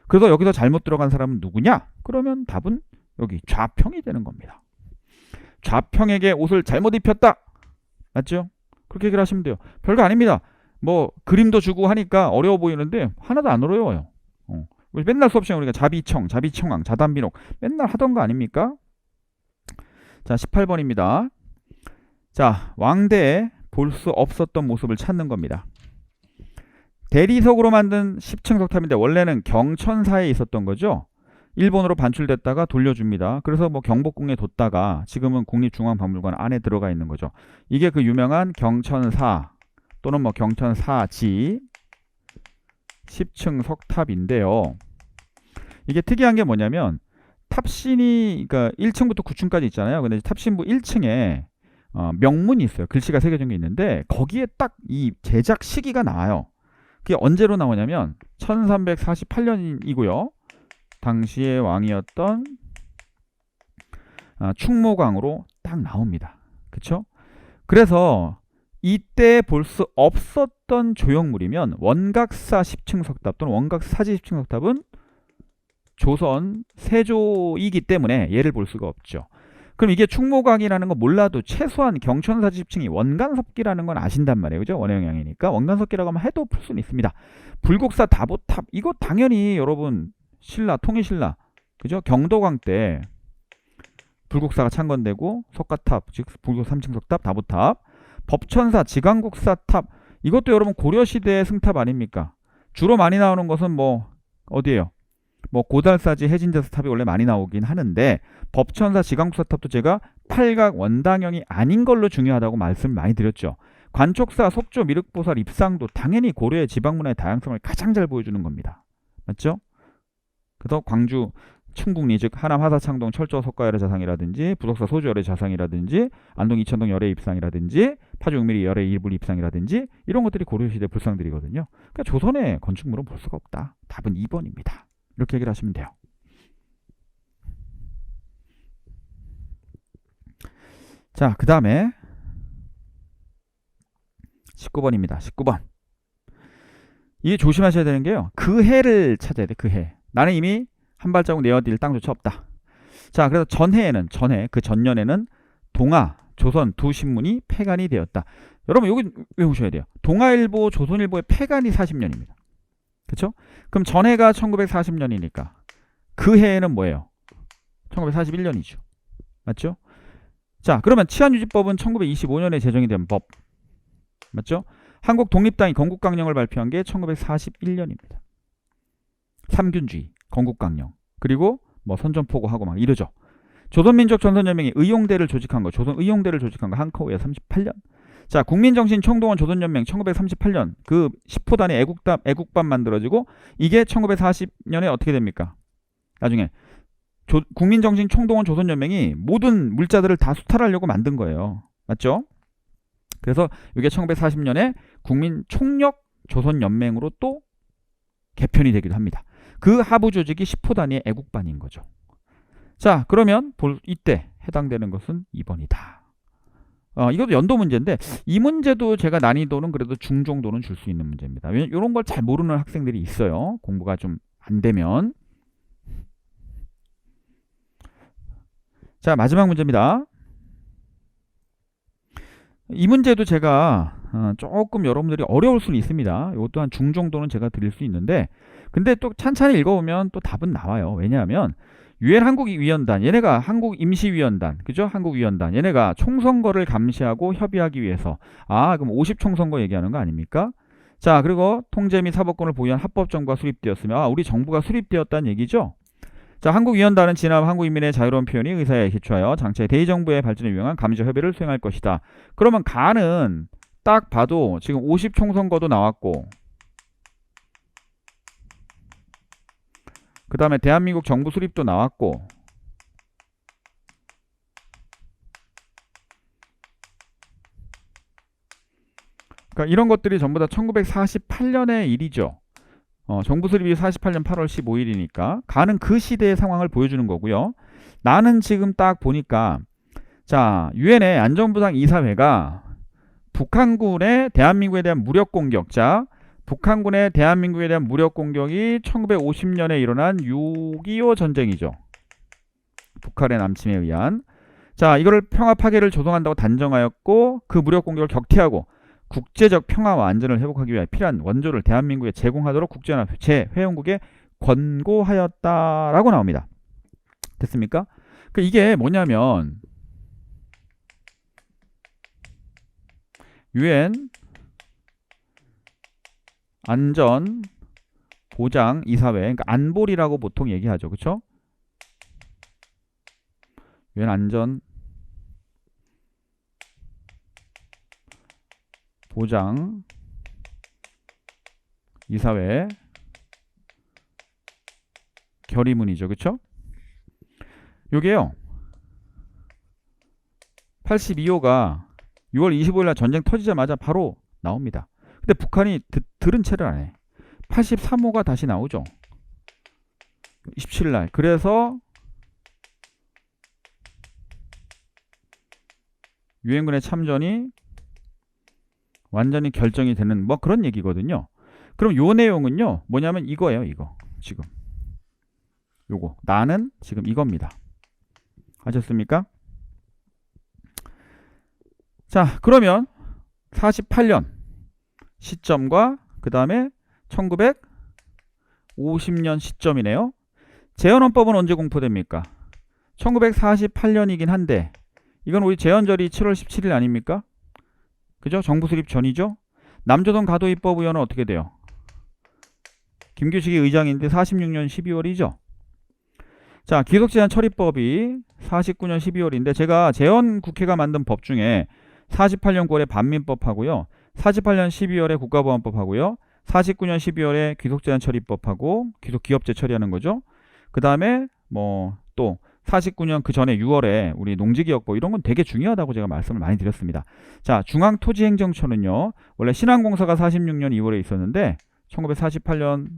S1: 그래서 여기서 잘못 들어간 사람은 누구냐? 그러면 답은 여기 좌평이 되는 겁니다. 좌평에게 옷을 잘못 입혔다. 맞죠? 그렇게 얘기를 하시면 돼요. 별거 아닙니다. 뭐 그림도 주고 하니까 어려워 보이는데 하나도 안 어려워요. 맨날 수업 시간에 우리가 자비청, 자비청왕, 자단비록 맨날 하던 거 아닙니까? 자, 18번입니다. 자, 왕대에 볼 수 없었던 모습을 찾는 겁니다. 대리석으로 만든 10층 석탑인데 원래는 경천사에 있었던 거죠. 일본으로 반출됐다가 돌려줍니다. 그래서 뭐 경복궁에 뒀다가 지금은 국립중앙박물관 안에 들어가 있는 거죠. 이게 그 유명한 경천사 또는 뭐 경천사지 10층 석탑인데요. 이게 특이한 게 뭐냐면 탑신이 그러니까 1층부터 9층까지 있잖아요. 근데 탑신부 1층에 명문이 있어요. 글씨가 새겨진 게 있는데 거기에 딱 이 제작 시기가 나와요. 그게 언제로 나오냐면 1348년이고요. 당시의 왕이었던 충무광으로 딱 나옵니다. 그쵸? 그래서 이때 볼 수 없었던 조형물이면 원각사 10층 석탑 또는 원각사지 10층 석탑은 조선 세조이기 때문에 얘를 볼 수가 없죠. 그럼 이게 충무광이라는 거 몰라도 최소한 경천사지 10층이 원간석기라는 건 아신단 말이에요. 그죠? 원형양이니까 원간석기라고 하면 해도 풀 수는 있습니다. 불국사 다보탑 이거 당연히 여러분 신라 통일신라 그죠? 경도광 때 불국사가 창건되고 석가탑 즉 불국사 3층 석탑 다보탑 법천사 지광국사 탑 이것도 여러분 고려시대의 승탑 아닙니까? 주로 많이 나오는 것은 뭐 어디예요? 뭐 고달사지 해진대사 탑이 원래 많이 나오긴 하는데 법천사 지광국사 탑도 제가 팔각 원당형이 아닌 걸로 중요하다고 말씀 많이 드렸죠. 관촉사 속조 미륵보살 입상도 당연히 고려의 지방문화의 다양성을 가장 잘 보여주는 겁니다. 맞죠? 그래서 광주 충국리 즉 하남 하사창동 철저 석가열의 자상이라든지 부석사 소주 열의 자상이라든지 안동 이천동 열의 입상이라든지 파주 용미리 열의 일부 입상이라든지 이런 것들이 고려시대 불상들이거든요. 그러니까 조선의 건축물은 볼 수가 없다. 답은 2번입니다. 이렇게 얘기를 하시면 돼요. 자, 그 다음에 19번입니다. 19번. 이게 조심하셔야 되는 게요. 그 해를 찾아야 돼. 그 해. 나는 이미 한 발자국 내어뛸 땅조차 없다. 자, 그래서 전해 그 전년에는 동아, 조선 두 신문이 폐간이 되었다. 여러분 여기 외우셔야 돼요. 동아일보, 조선일보의 폐간이 40년입니다. 그렇죠? 그럼 전해가 1940년이니까 그 해에는 뭐예요? 1941년이죠. 맞죠? 자, 그러면 치안유지법은 1925년에 제정이 된 법. 맞죠? 한국 독립당이 건국강령을 발표한 게 1941년입니다. 삼균주의, 건국강령. 그리고 뭐 선전포고하고 막 이러죠. 조선민족 전선연맹이 의용대를 조직한 거, 조선의용대를 조직한 거 한커우에 38년. 자, 국민정신 총동원 조선연맹 1938년 그 10호단의 애국반 만들어지고 이게 1940년에 어떻게 됩니까? 나중에 국민정신 총동원 조선연맹이 모든 물자들을 다 수탈하려고 만든 거예요. 맞죠? 그래서 이게 1940년에 국민총력 조선연맹으로 또 개편이 되기도 합니다. 그 하부 조직이 10호단위의 애국반인 거죠. 자, 그러면 이때 해당되는 것은 2번이다. 이것도 연도 문제인데 이 문제도 제가 난이도는 그래도 중정도는 줄 수 있는 문제입니다. 왜냐면 이런 걸 잘 모르는 학생들이 있어요. 공부가 좀 안 되면. 자, 마지막 문제입니다. 이 문제도 제가 조금 여러분들이 어려울 수는 있습니다. 이것 또한 중정도는 제가 드릴 수 있는데 근데 또 찬찬히 읽어보면 또 답은 나와요. 왜냐하면 유엔 한국위원단 얘네가 한국임시위원단 그죠? 한국위원단 얘네가 총선거를 감시하고 협의하기 위해서 그럼 50총선거 얘기하는 거 아닙니까? 자, 그리고 통제 및 사법권을 보유한 합법정부가 수립되었으며 우리 정부가 수립되었다는 얘기죠. 자, 한국위원단은 지난 한국인민의 자유로운 표현이 의사에 기초하여 장차의 대의정부의 발전을 위한 감시 협의를 수행할 것이다. 그러면 가는 딱 봐도 지금 50총선거도 나왔고 그 다음에 대한민국 정부 수립도 나왔고 그러니까 이런 것들이 전부 다 1948년의 일이죠. 정부 수립이 48년 8월 15일이니까 가는 그 시대의 상황을 보여주는 거고요. 나는 지금 딱 보니까 자, 유엔의 안전보장 이사회가 북한군의 대한민국에 대한 무력 공격 북한군의 대한민국에 대한 무력 공격이 1950년에 일어난 6.25 전쟁이죠. 북한의 남침에 의한 자, 이거를 평화 파괴를 조성한다고 단정하였고 그 무력 공격을 격퇴하고 국제적 평화와 안전을 회복하기 위해 필요한 원조를 대한민국에 제공하도록 국제연합 재회원국에 권고하였다라고 나옵니다. 됐습니까? 이게 뭐냐면 UN 안전 보장 이사회, 그러니까 안보리라고 보통 얘기하죠. 그렇죠? UN 안전 보장 이사회 결의문이죠. 그렇죠? 요게요. 82호가 6월 25일 날 전쟁 터지자마자 바로 나옵니다. 근데 북한이 들은 채를 안 해. 83호가 다시 나오죠. 27일 날. 그래서 유엔군의 참전이 완전히 결정이 되는 뭐 그런 얘기거든요. 그럼 요 내용은요. 뭐냐면 이거예요. 이거. 지금. 요거. 나는 지금 이겁니다. 아셨습니까? 자, 그러면 48년 시점과 그 다음에 1950년 시점이네요. 재헌헌법은 언제 공포됩니까? 1948년이긴 한데 이건 우리 재헌절이 7월 17일 아닙니까? 그죠? 정부 수립 전이죠? 남조선 가도입법의원은 어떻게 돼요? 김규식이 의장인데 46년 12월이죠? 자, 귀속제한 처리법이 49년 12월인데 제가 재헌국회가 만든 법 중에 48년 9월에 반민법하고요. 48년 12월에 국가보안법하고요. 49년 12월에 귀속제한 처리법하고 귀속기업제 처리하는 거죠. 그 다음에 뭐 또 49년 그 전에 6월에 우리 농지기억법 이런 건 되게 중요하다고 제가 말씀을 많이 드렸습니다. 자, 중앙토지행정처는요. 원래 신안공사가 46년 2월에 있었는데 1948년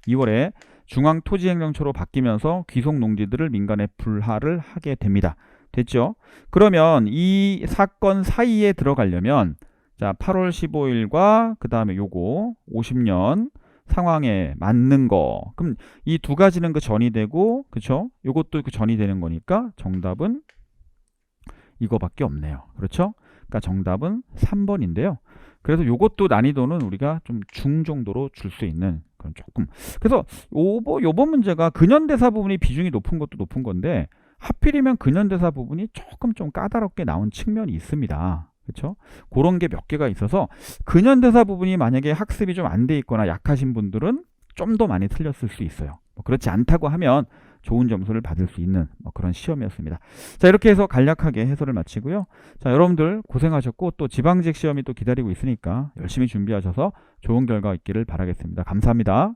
S1: 2월에 중앙토지행정처로 바뀌면서 귀속농지들을 민간에 불하를 하게 됩니다. 됐죠? 그러면 이 사건 사이에 들어가려면 자 8월 15일과 그 다음에 요거 50년 상황에 맞는 거. 그럼 이 두 가지는 그 전이 되고 그쵸? 요것도 그 전이 되는 거니까 정답은 이거밖에 없네요. 그렇죠? 그러니까 정답은 3번인데요. 그래서 요것도 난이도는 우리가 좀 중정도로 줄 수 있는 그런 조금. 그래서 요번 문제가 근현대사 부분이 비중이 높은 것도 높은 건데 하필이면 근현대사 부분이 조금 좀 까다롭게 나온 측면이 있습니다. 그렇죠? 그런 게 몇 개가 있어서 근현대사 부분이 만약에 학습이 좀 안 돼 있거나 약하신 분들은 좀 더 많이 틀렸을 수 있어요. 그렇지 않다고 하면 좋은 점수를 받을 수 있는 그런 시험이었습니다. 자, 이렇게 해서 간략하게 해설을 마치고요. 자, 여러분들 고생하셨고 또 지방직 시험이 또 기다리고 있으니까 열심히 준비하셔서 좋은 결과 있기를 바라겠습니다. 감사합니다.